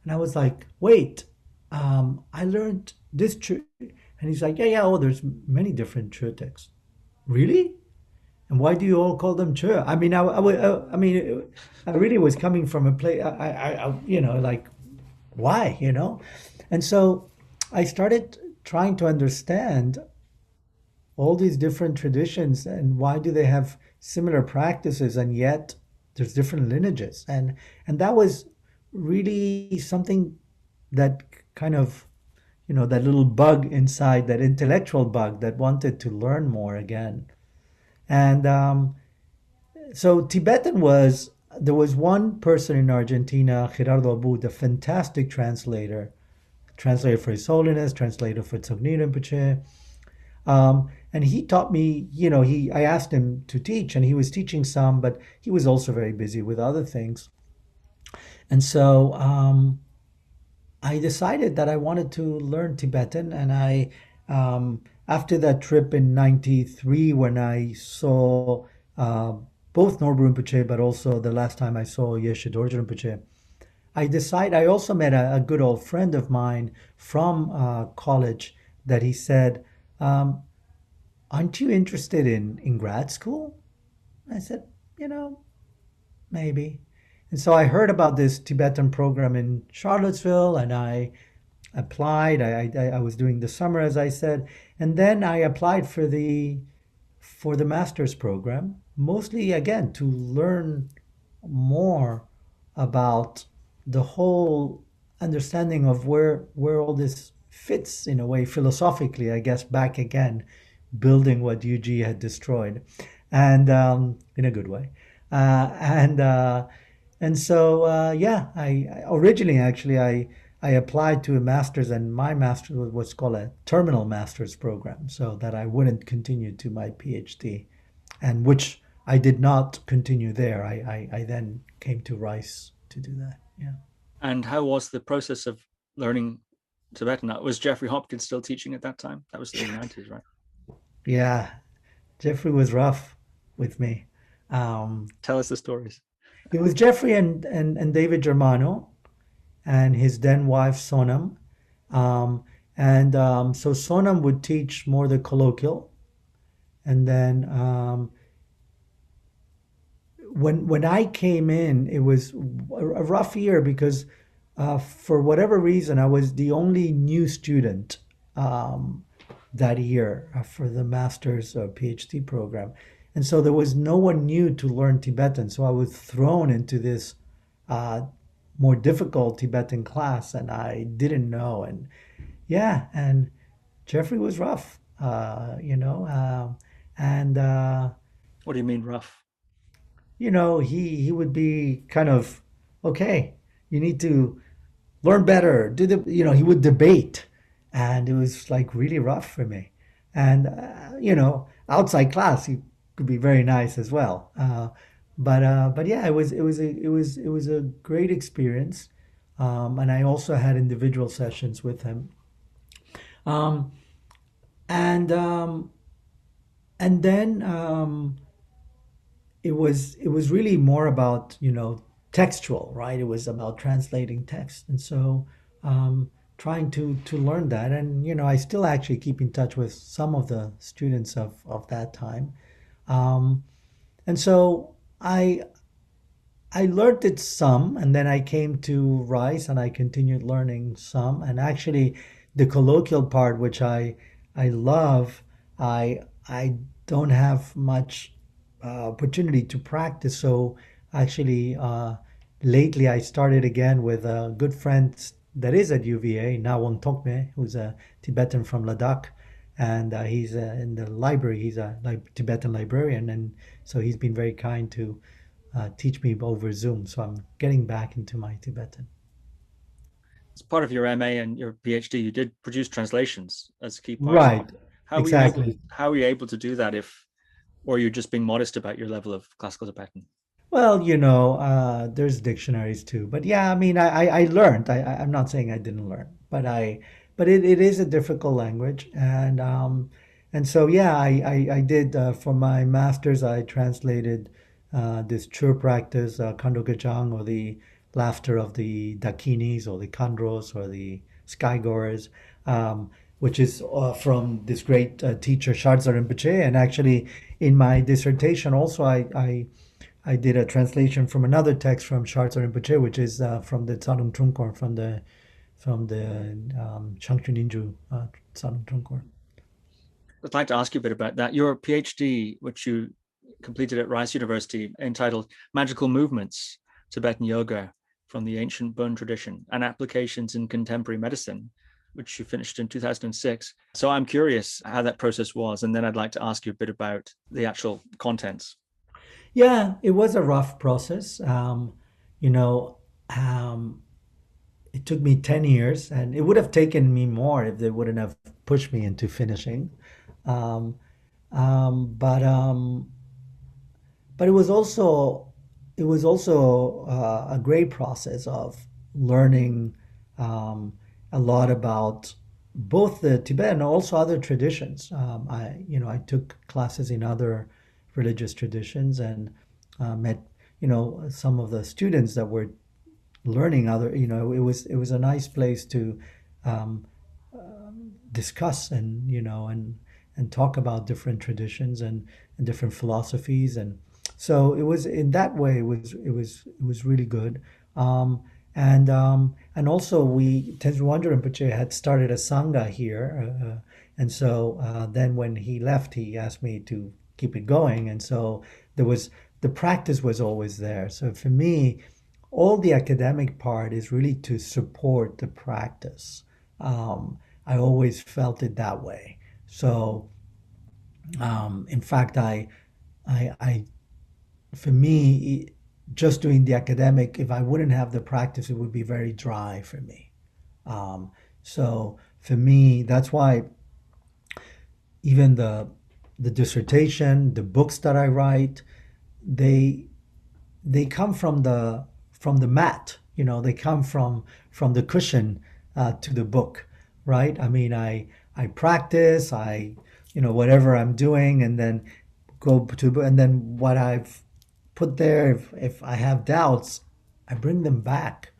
And I was like, wait, I learned this Chö. And he's like, yeah, there's many different Chö texts. Really? And why do you all call them Chö? I mean, I really was coming from a place, like, why, And so I started trying to understand all these different traditions and why do they have similar practices, and yet there's different lineages. And that was really something that kind of, that little bug inside, that intellectual bug that wanted to learn more again. And so Tibetan there was one person in Argentina, Gerardo Abud, a fantastic translator for His Holiness, translator for Tsogni Rinpoche. And he taught me, I asked him to teach, and he was teaching some, but he was also very busy with other things. And so I decided that I wanted to learn Tibetan, and after that trip in '93, when I saw uh, both Norbu Rinpoche, but also the last time I saw Yeshe Dorje Rinpoche, I also met a good old friend of mine from college that he said, um, aren't you interested in grad school? I said, you know, maybe. And so I heard about this Tibetan program in Charlottesville, and I applied. I was doing the summer, as I said, and then I applied for the master's program, mostly again to learn more about the whole understanding of where all this fits in a way philosophically, I guess, back again, building what UG had destroyed, and in a good way. Uh, and uh, and so yeah, I originally actually I applied to a master's, and my master's was what's called a terminal master's program, so that I wouldn't continue to my PhD, and which I did not continue there. I then came to Rice to do that. Yeah. And how was the process of learning Tibetan? Was Jeffrey Hopkins still teaching at that time? That was the 90s, right? Yeah, Jeffrey was rough with me. Um, Tell us the stories. it was Jeffrey and David Germano and his then wife Sonam. Um, so Sonam would teach more the colloquial, and then when I came in, it was a rough year because for whatever reason, I was the only new student um, that year for the master's PhD program. And so there was no one new to learn Tibetan. So I was thrown into this uh, more difficult Tibetan class, and I didn't know. And yeah, and Jeffrey was rough, and What do you mean rough? he would be kind of, okay, you need to learn better. He would debate, and it was like really rough for me. And outside class, he could be very nice as well. But yeah, it was a great experience. And I also had individual sessions with him. Um, and and then it was really more about textual, right? It was about translating text, and so trying to learn that. And I still actually keep in touch with some of the students of that time. um, and so I learned it some, and then I came to Rice and I continued learning some. And actually, the colloquial part, which I love, I don't have much opportunity to practice. So actually, lately I started again with a good friend that is at UVA, Nawang Tokme, who's a Tibetan from Ladakh, and he's in the library. He's a Tibetan librarian, and so he's been very kind to teach me over Zoom. So I'm getting back into my Tibetan. As part of your MA and your PhD, you did produce translations as key parts. Right, How were you able? exactly. How were you able to do that? Or you're just being modest about your level of classical Tibetan? Well, there's dictionaries too. But yeah, I mean, I learned. I'm not saying I didn't learn, but it is a difficult language. And so, yeah, I did, for my master's, I translated this chur practice, Kando Gajang, or the laughter of the Dakinis, or the Kandros, or the Skygoers, which is from this great teacher, Sharza Rinpoche. And actually, in my dissertation, also, I did a translation from another text from Sharza Rinpoche, which is from the Tsadung Trulkor, from the Changchun Inju Tsadung Trulkor. I'd like to ask you a bit about that. Your PhD, which you completed at Rice University, entitled Magical Movements, Tibetan Yoga from the Ancient Bone Tradition and Applications in Contemporary Medicine, which you finished in 2006. So I'm curious how that process was, and then I'd like to ask you a bit about the actual contents. Yeah, it was a rough process. You know, it took me 10 years, and it would have taken me more if they wouldn't have pushed me into finishing. Um, um, but um, but it was also a great process of learning a lot about both the Tibet and also other traditions. I took classes in other religious traditions and met, some of the students that were learning other. It was a nice place to um, discuss and talk about different traditions and different philosophies, and so it was in that way it was really good. And also Tenzin Wangyal Rinpoche had started a sangha here, and so then when he left, he asked me to keep it going, and so the practice was always there. So for me, all the academic part is really to support the practice. I always felt it that way. So, in fact, I, for me, just doing the academic, if I wouldn't have the practice, it would be very dry for me. So for me, that's why even the dissertation, the books that I write, they they come from the mat. They come from the cushion to the book, right? I mean, I practice, whatever I'm doing, and then go to, and then what I've put there, if I have doubts, I bring them back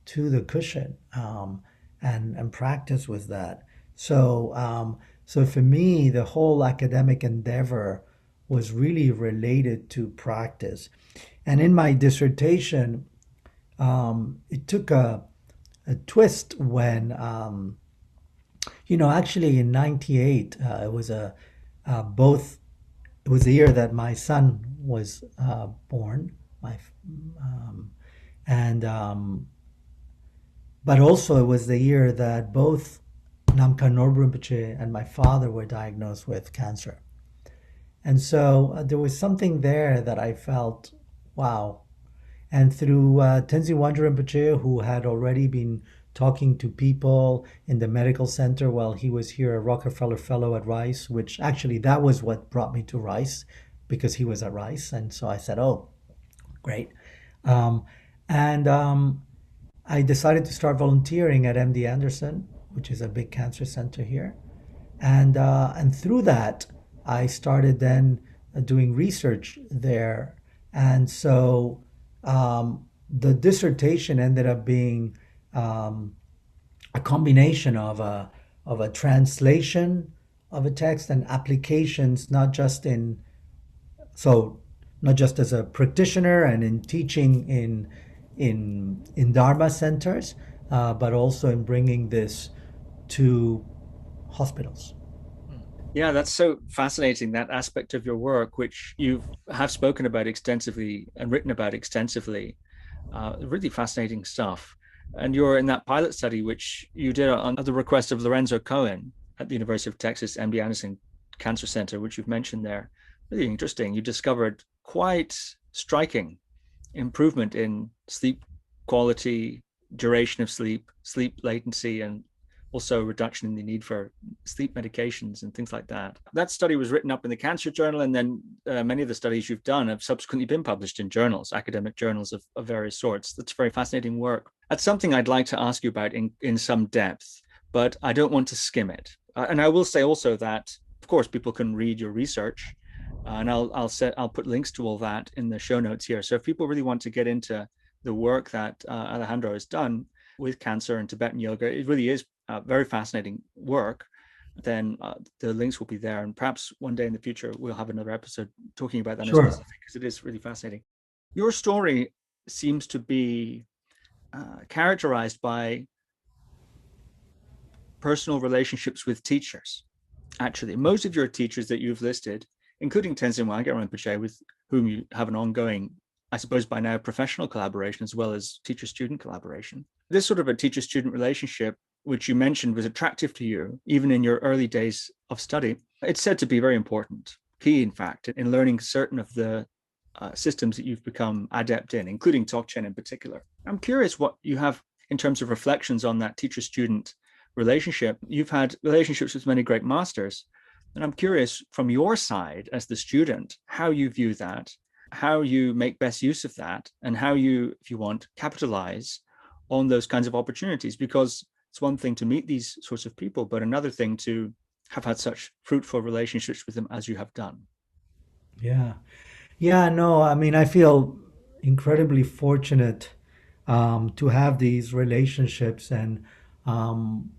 to the cushion, and practice with that. So for me, the whole academic endeavor was really related to practice. And in my dissertation, it took a twist when, actually in '98, it was both. It was the year that my son was born, my um, and but also it was the year that both Namkhai Norbu Rinpoche and my father were diagnosed with cancer. And so there was something there that I felt, wow. And through Tenzin Wangyal Rinpoche, who had already been talking to people in the medical center while he was here, a Rockefeller Fellow at Rice, which actually that was what brought me to Rice, because he was at Rice. And so I said, oh, great. Um, and I decided to start volunteering at MD Anderson, which is a big cancer center here. And through that, I started then doing research there. And so the dissertation ended up being a combination of a translation of a text and applications, so not just as a practitioner and in teaching in Dharma centers, but also in bringing this to hospitals. Yeah, that's so fascinating, that aspect of your work, which you have spoken about extensively and written about extensively. Really fascinating stuff. And you're in that pilot study, which you did on the request of Lorenzo Cohen at the University of Texas MD Anderson Cancer Center, which you've mentioned there. Really interesting. You discovered quite striking improvement in sleep quality, duration of sleep, sleep latency, and also reduction in the need for sleep medications and things like that. That study was written up in the Cancer Journal, and then many of the studies you've done have subsequently been published in journals, academic journals of various sorts. That's very fascinating work. That's something I'd like to ask you about in some depth, but I don't want to skim it. And I will say also that, of course, people can read your research, and I'll put links to all that in the show notes here. So if people really want to get into the work that Alejandro has done with cancer and Tibetan yoga, it really is very fascinating work. Then the links will be there, and perhaps one day in the future we'll have another episode talking about that in specific, because it is really fascinating. Your story seems to be characterized by personal relationships with teachers. Actually, most of your teachers that you've listed, including Tenzin Wangyal Rinpoche, with whom you have an ongoing, I suppose by now, professional collaboration as well as teacher-student collaboration. This sort of a teacher-student relationship, which you mentioned was attractive to you, even in your early days of study, it's said to be very important, key, in fact, in learning certain of the systems that you've become adept in, including Dzogchen in particular. I'm curious what you have in terms of reflections on that teacher-student relationship. You've had relationships with many great masters, and I'm curious from your side as the student, how you view that, how you make best use of that, and how you, if you want, capitalize on those kinds of opportunities, because it's one thing to meet these sorts of people, but another thing to have had such fruitful relationships with them as you have done. Yeah. Yeah, no, I mean, I feel incredibly fortunate to have these relationships and um,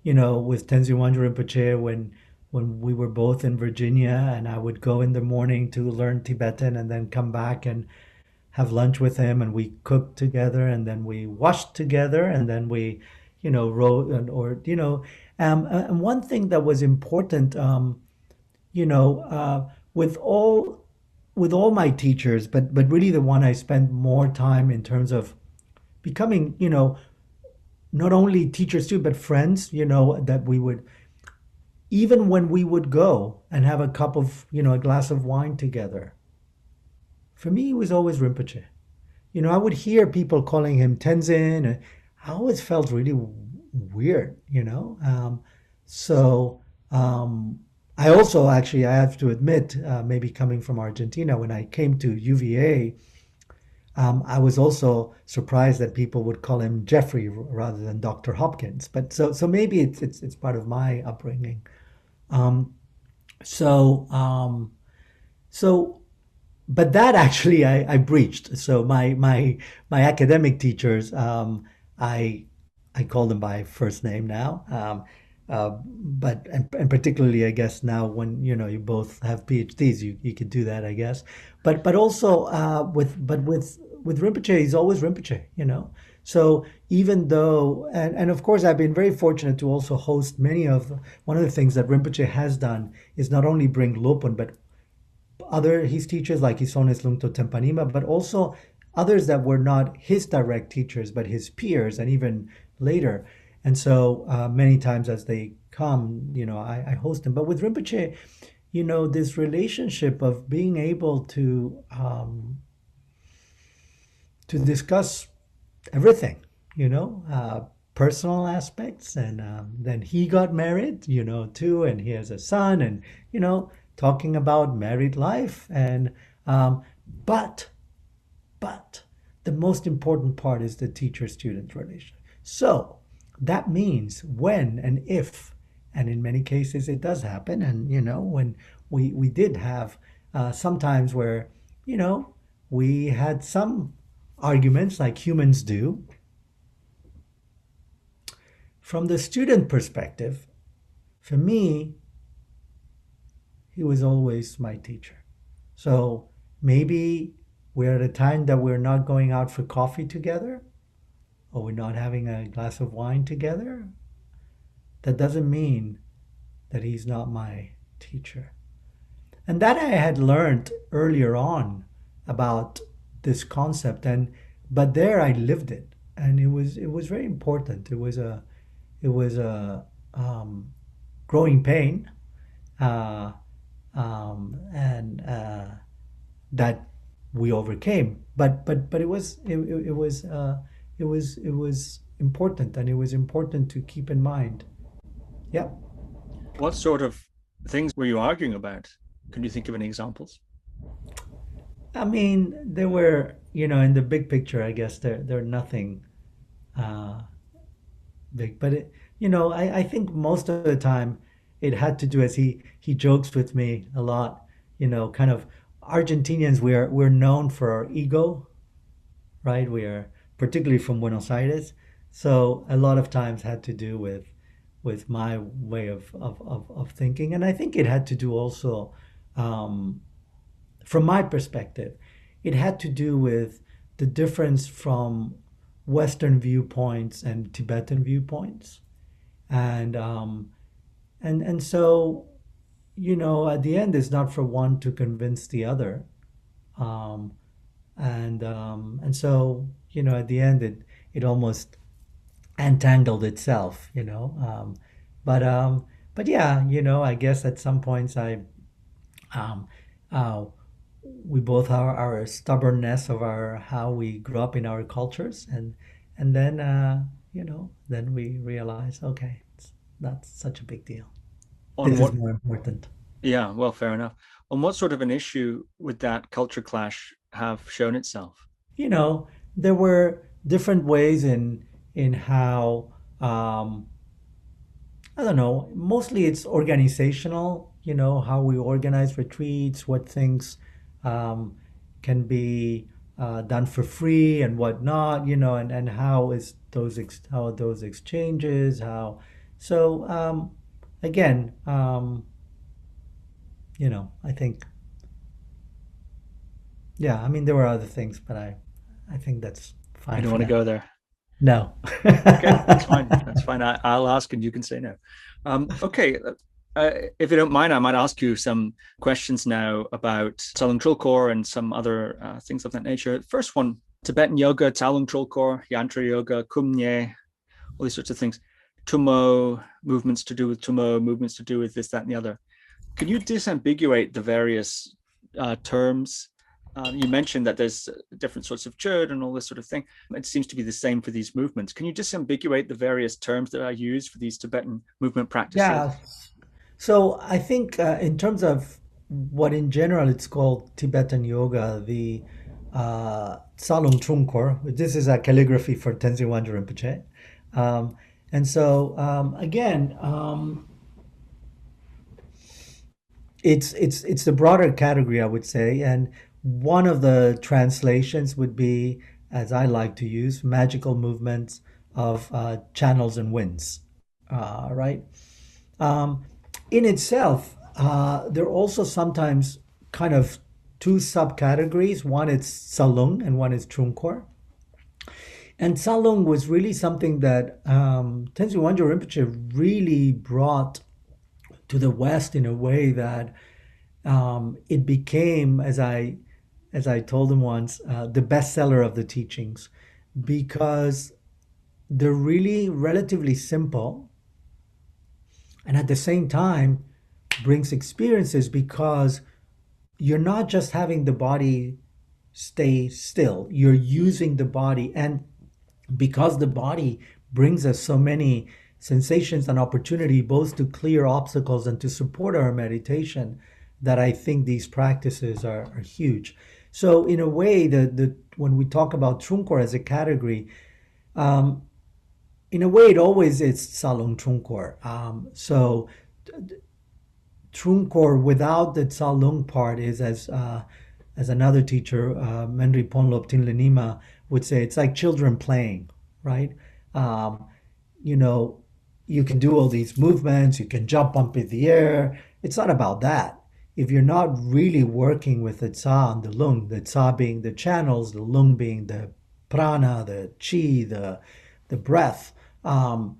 with Tenzin Wangyal Rinpoche when we were both in Virginia and I would go in the morning to learn Tibetan and then come back and have lunch with him and we cooked together and then we washed together and then we, wrote and one thing that was important, you know, uh, with all my teachers, but really the one I spent more time in terms of becoming, not only teachers too, but friends, that we would, even when we would go and have a cup of, a glass of wine together, for me, it was always Rinpoche. I would hear people calling him Tenzin. And I always felt really weird, So I also actually, I have to admit, maybe coming from Argentina, when I came to UVA, I was also surprised that people would call him Jeffrey rather than Dr. Hopkins. But so maybe it's part of my upbringing. Um, so so but that actually I breached. So my academic teachers, I I call them by first name now. But and particularly I guess now when you both have PhDs, you could do that I guess. But also with Rinpoche, he's always Rinpoche. So even though and of course I've been very fortunate to also host many of one of the things that Rinpoche has done is not only bring Lopun but other his teachers like Isones Lungto Tempanima, but also others that were not his direct teachers, but his peers, and even later. And so many times as they come, I host them. But with Rinpoche, this relationship of being able to discuss everything, personal aspects, and then he got married, too, and he has a son, and talking about married life, and but but the most important part is the teacher-student relation. So that means when and if, and in many cases it does happen, and when we did have sometimes where we had some arguments like humans do. From the student perspective, for me, he was always my teacher. So maybe we're at a time that we're not going out for coffee together, or we're not having a glass of wine together. That doesn't mean that he's not my teacher. And that I had learned earlier on about this concept, but there I lived it, and it was very important. It was a growing pain, uh, and that we overcame. But it was important, and it was important to keep in mind. Yeah. What sort of things were you arguing about? Can you think of any examples? I mean, there were, in the big picture, I guess there nothing uh, big, but I think most of the time it had to do, as he jokes with me a lot, kind of Argentinians, we're known for our ego, right? We are particularly from Buenos Aires, so a lot of times had to do with my way of thinking, and I think it had to do also, um, from my perspective, it had to do with the difference from Western viewpoints and Tibetan viewpoints, and so at the end, it's not for one to convince the other, um, and so at the end, it almost entangled itself, but yeah, I guess at some points um, uh, we both have our stubbornness of our how we grew up in our cultures, and then then we realize, okay, it's not such a big deal. On This is what? more important. Yeah, well, fair enough. On what sort of an issue would that culture clash have shown itself? There were different ways in how I don't know, mostly it's organizational, how we organize retreats, what things um, can be done for free and whatnot, and how is how are those exchanges, so again, I think, yeah, I mean, there were other things, but I think that's You fine don't for want to now. go there. No. Okay, that's fine. That's fine. I'll ask and you can say no. Okay. If you don't mind, I might ask you some questions now about Tsalung Trulkor and some other things of that nature. First one, Tibetan Yoga, Tsalung Trulkor, Yantra Yoga, Kum Nye, all these sorts of things. Tummo, movements to do with Tummo, movements to do with this, that, and the other. Can you disambiguate the various terms? You mentioned that there's different sorts of churd and all this sort of thing. It seems to be the same for these movements. Can you disambiguate the various terms that are used for these Tibetan movement practices? Yeah. So I think in terms of what in general it's called Tibetan Yoga, the Salung Trungkor, this is a calligraphy for Tenzin Wangyal Rinpoche. Um, and so again, it's the broader category, I would say, and one of the translations would be, as I like to use, magical movements of channels and winds, right? Um, in itself, there are also sometimes kind of two subcategories. One is Salung and one is Trungkor. And Salung was really something that Tenzin Wangyal Rinpoche really brought to the West in a way that it became, as I told him once, the bestseller of the teachings, because they're really relatively simple, and at the same time brings experiences, because you're not just having the body stay still, you're using the body, and because the body brings us so many sensations and opportunity both to clear obstacles and to support our meditation, that I think these practices are huge. So in a way, when we talk about Trunkor as a category, um, in a way it always is Salung Trunkor. So Trunkor without the Tsalung part is, as another teacher, Menri Ponlop Tinlenima, would say, it's like children playing, right? Um, you know, you can do all these movements, you can jump up in the air. It's not about that. If you're not really working with the Tsa and the Lung, the Tsa being the channels, the Lung being the prana, the chi, the breath, um,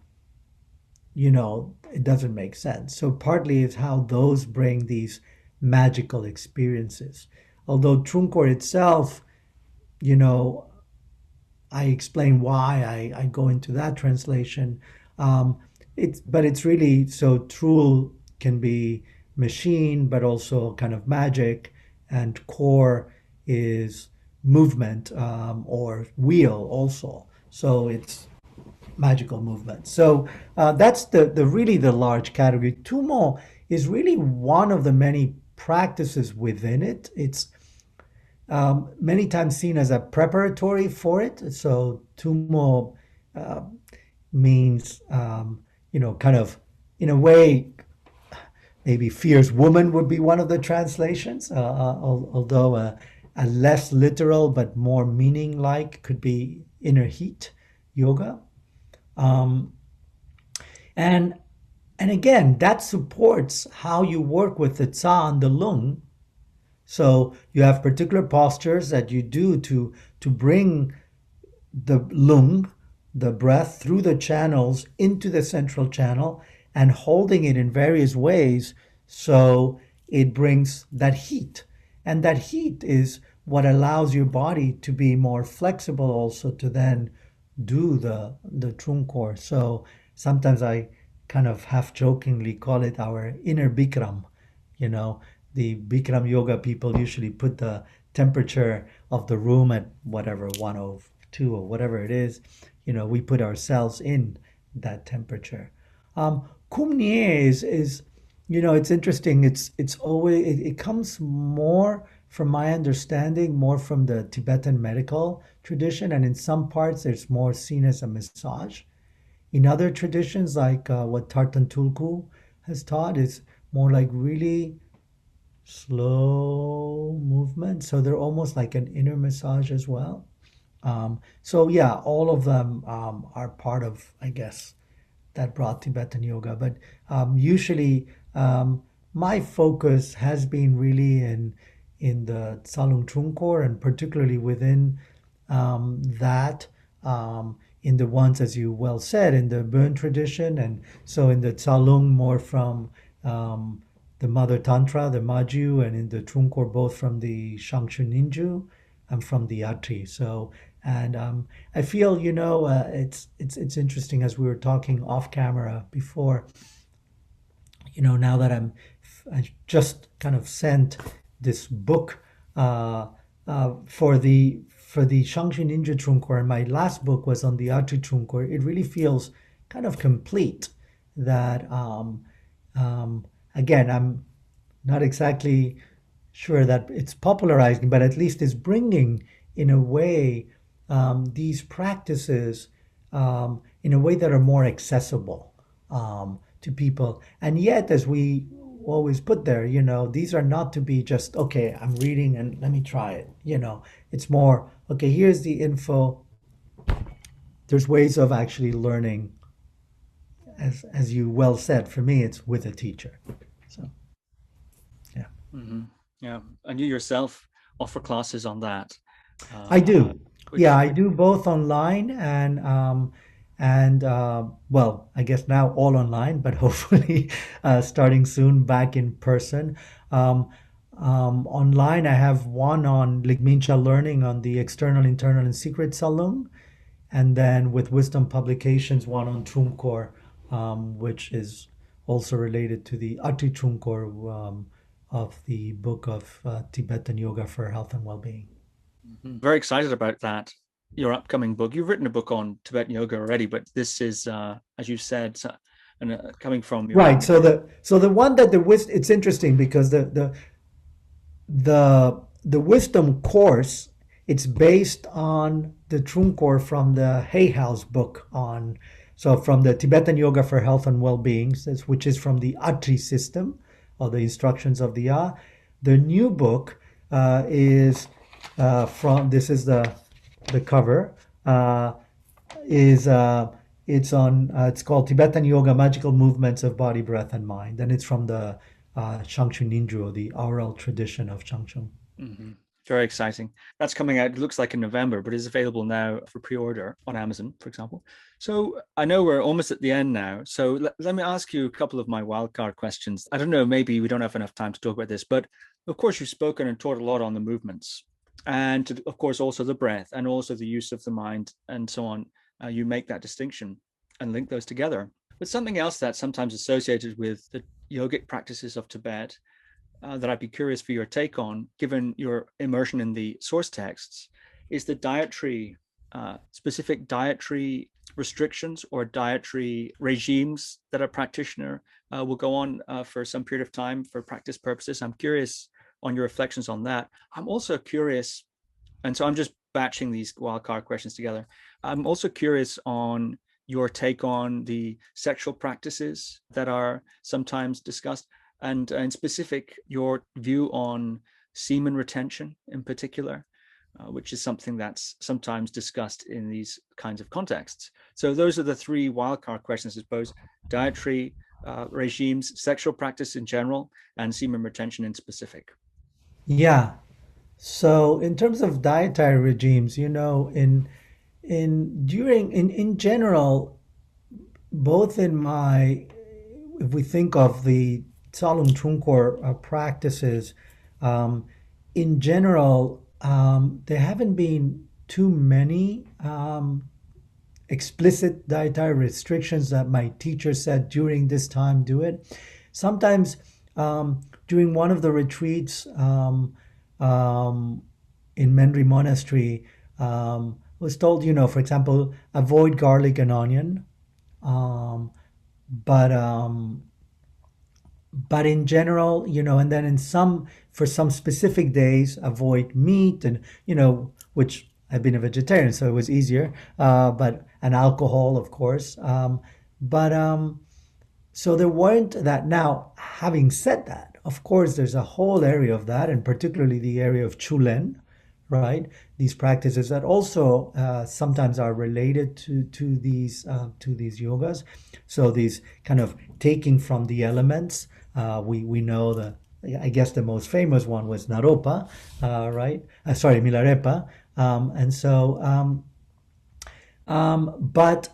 it doesn't make sense. So partly it's how those bring these magical experiences. Although Trunkor itself, you know, I explain why I go into that translation. Um, but it's really, so Trul can be machine, but also kind of magic, and core is movement, or wheel also. So it's magical movement. So that's the really the large category. Tummo is really one of the many practices within it. It's many times seen as a preparatory for it. So Tummo uh, means, kind of, in a way, maybe fierce woman would be one of the translations, although a less literal but more meaning like could be inner heat yoga. Um, and and again, that supports how you work with the Tsa and the Lung. So you have particular postures that you do to bring the Lung, the breath, through the channels into the central channel, and holding it in various ways, so it brings that heat. And that heat is what allows your body to be more flexible, also to then do the Trunkor. So sometimes I kind of half jokingly call it our inner Bikram. You know, the Bikram yoga people usually put the temperature of the room at whatever, 102 or whatever it is. We put ourselves in that temperature. Kum Nye is it's interesting. It's always, it comes more, from my understanding, more from the Tibetan medical. tradition, and in some parts it's more seen as a massage. In other traditions, like what Tartan Tulku has taught, is more like really slow movement. So they're almost like an inner massage as well. So yeah, all of them are part of, I guess, that broad Tibetan yoga. But usually, my focus has been really in the Tsalung Trulkor, and particularly within that. In the ones, as you well said, in the Burn tradition, and so in the Tsalung more from the Mother Tantra, the Maju, and in the Trulkor both from the Shangshu Ninju and from the Atri. So, and I feel, it's interesting, as we were talking off camera before. Now that I just kind of sent this book for the Shangshu Ninja Trulkor, and my last book was on the Atri Trulkor. It really feels kind of complete. That again, I'm not exactly sure that it's popularizing, but at least it's bringing, in a way, these practices in a way that are more accessible to people. And yet, as we always put there, these are not to be just, okay, I'm reading and let me try it. It's more, okay, here's the info. There's ways of actually learning. As you well said, for me, it's with a teacher. So, yeah. Mm-hmm. Yeah. And you yourself offer classes on that. I do. Which, Yeah, I do both online and well, I guess now all online, but hopefully starting soon back in person. Online, I have one on Ligmincha learning on the external, internal, and secret Salung, and then with Wisdom Publications, one on Trulkor, which is also related to the Ati Trulkor of the book of Tibetan Yoga for Health and Well-being. very excited about that. Your upcoming book. You've written a book on Tibetan yoga already, but this is, as you said, and coming from your Right. So the one that it's interesting because the wisdom course, it's based on the Trulkor from the Hay House book from the Tibetan Yoga for Health and Well-being, which is from the Atri system, or the instructions of the Ya. The new book is this is the cover, it's called Tibetan Yoga, Magical Movements of Body, Breath, and Mind. And it's from the Shangshu Ninju, the oral tradition of Shangshu. Mm-hmm. Very exciting. That's coming out, it looks like in November, but is available now for pre-order on Amazon, for example. So I know we're almost at the end now. So let me ask you a couple of my wildcard questions. I don't know, maybe we don't have enough time to talk about this, but of course you've spoken and taught a lot on the movements, and of course also the breath and also the use of the mind and so on. You make that distinction and link those together. But something else that's sometimes associated with the yogic practices of Tibet that I'd be curious for your take on, given your immersion in the source texts, is the dietary, specific dietary restrictions or dietary regimes that a practitioner will go on for some period of time for practice purposes. I'm curious on your reflections on that. I'm also curious, and so I'm just batching these wildcard questions together. I'm also curious on your take on the sexual practices that are sometimes discussed, and in specific, your view on semen retention in particular, which is something that's sometimes discussed in these kinds of contexts. So those are the three wildcard questions, I suppose: dietary regimes, sexual practice in general, and semen retention in specific. Yeah. So in terms of dietary regimes, in general, both if we think of the Tsalung Trulkor practices, in general, there haven't been too many explicit dietary restrictions that my teacher said during this time do it. Sometimes during one of the retreats in Menri Monastery, was told, for example, avoid garlic and onion. But in general, and then for some specific days, avoid meat, and, which I've been a vegetarian, so it was easier. And alcohol, of course. But So there weren't that. Now, having said that, of course, there's a whole area of that, and particularly the area of chulen, right? These practices that also sometimes are related to these yogas. So these kind of taking from the elements. We know I guess the most famous one was Naropa, right? Sorry, Milarepa. And so, but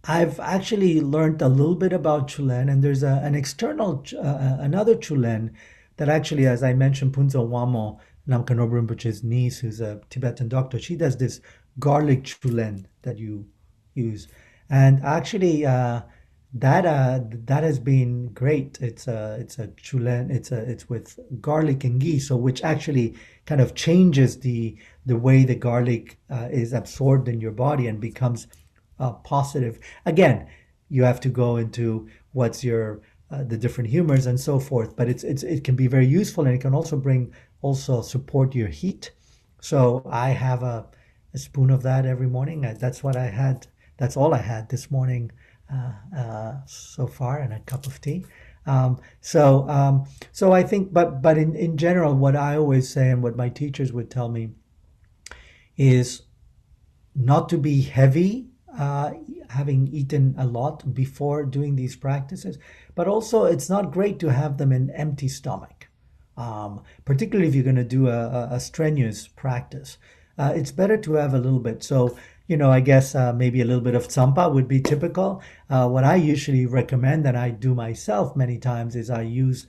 I've actually learned a little bit about Chulen, and there's an external, another Chulen that actually, as I mentioned, Punzo Wamo, Namkhai Norbu Rinpoche's niece, who's a Tibetan doctor, she does this garlic Chulen that you use. And actually, that has been great. It's a chulen. It's with garlic and ghee, so which actually kind of changes the way the garlic is absorbed in your body and becomes positive. Again, you have to go into what's your the different humors and so forth, but it can be very useful, and it can also support your heat. So I have a spoon of that every morning. That's what I had. That's all I had this morning so far, and a cup of tea. So I think, but in general, what I always say and what my teachers would tell me is not to be heavy, having eaten a lot before doing these practices, but also it's not great to have them in empty stomach, particularly if you're going to do a strenuous practice. It's better to have a little bit. So, I guess maybe a little bit of tsampa would be typical. What I usually recommend, and I do myself many times, is I use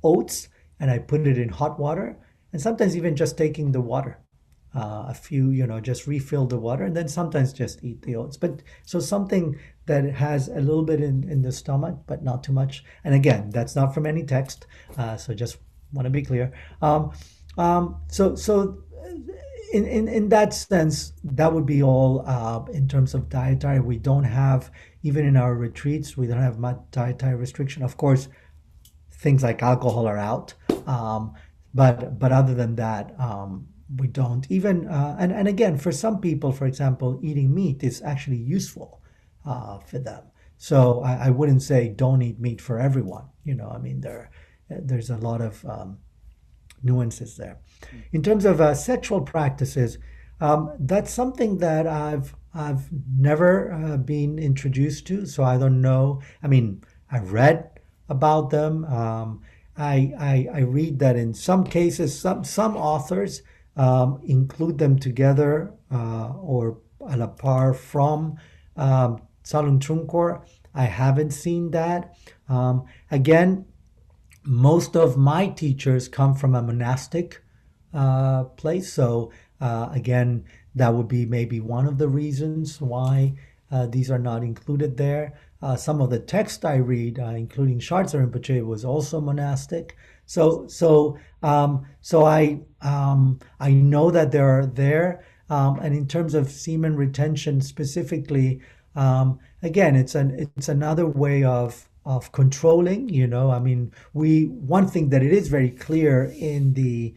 oats and I put it in hot water, and sometimes even just taking the water. A few, just refill the water, and then sometimes just eat the oats. But so something that has a little bit in the stomach, but not too much. And again, that's not from any text. So just want to be clear. So in that sense, that would be all in terms of dietary. We don't have, even in our retreats, we don't have much dietary restriction. Of course, things like alcohol are out. But other than that, we don't even, and again, for some people, for example, eating meat is actually useful for them. So I wouldn't say don't eat meat for everyone. There's a lot of nuances there. In terms of sexual practices, that's something that I've never been introduced to, so I don't know. I mean, I've read about them. I read that in some cases, some authors include them together or a la par from Salung Trulkor. I haven't seen that. Again, most of my teachers come from a monastic place. So again, that would be maybe one of the reasons why these are not included there. Some of the text I read, including Shartsa Rinpoche, was also monastic. So I know that they are there. And in terms of semen retention specifically, again, it's another way of controlling. I mean, one thing that it is very clear in the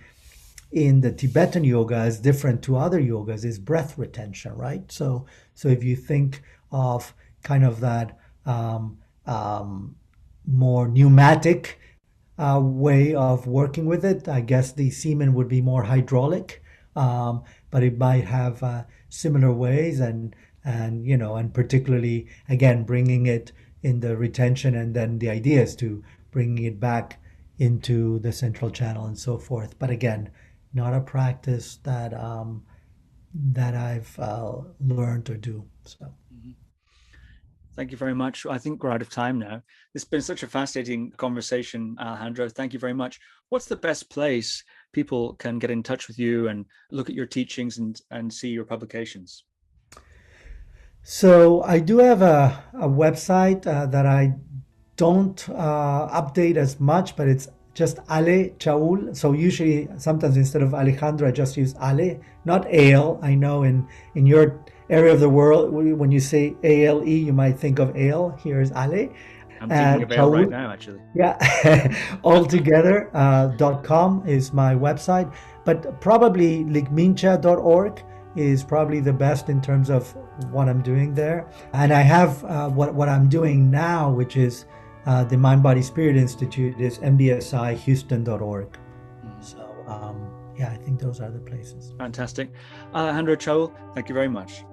Tibetan yoga is different to other yogas is breath retention, right? So if you think of kind of that more pneumatic way of working with it, I guess the semen would be more hydraulic, but it might have similar ways, and particularly again bringing it in the retention, and then the idea is to bringing it back into the central channel and so forth. But again, not a practice that I've learned or do. So. Thank you very much. I think we're out of time now. It's been such a fascinating conversation, Alejandro. Thank you very much. What's the best place people can get in touch with you and look at your teachings and see your publications? So I do have a website that I don't update as much, but it's just Ale Chaoul. So usually, sometimes instead of Alejandro, I just use Ale, not Ale. I know in your area of the world, when you say ALE, you might think of ale. Here's Ale. I'm thinking of ale right now, actually. Yeah, altogether.com is my website. But probably ligmincha.org is probably the best in terms of what I'm doing there. And I have what I'm doing now, which is the Mind Body Spirit Institute, is mbsihouston.org. So yeah, I think those are the places. Fantastic. Alejandro Chaoul, thank you very much.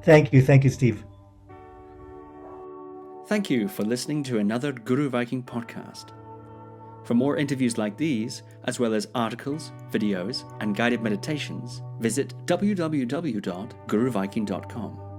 Thank you, Steve. Thank you for listening to another Guru Viking podcast. For more interviews like these, as well as articles, videos, and guided meditations, visit www.guruviking.com.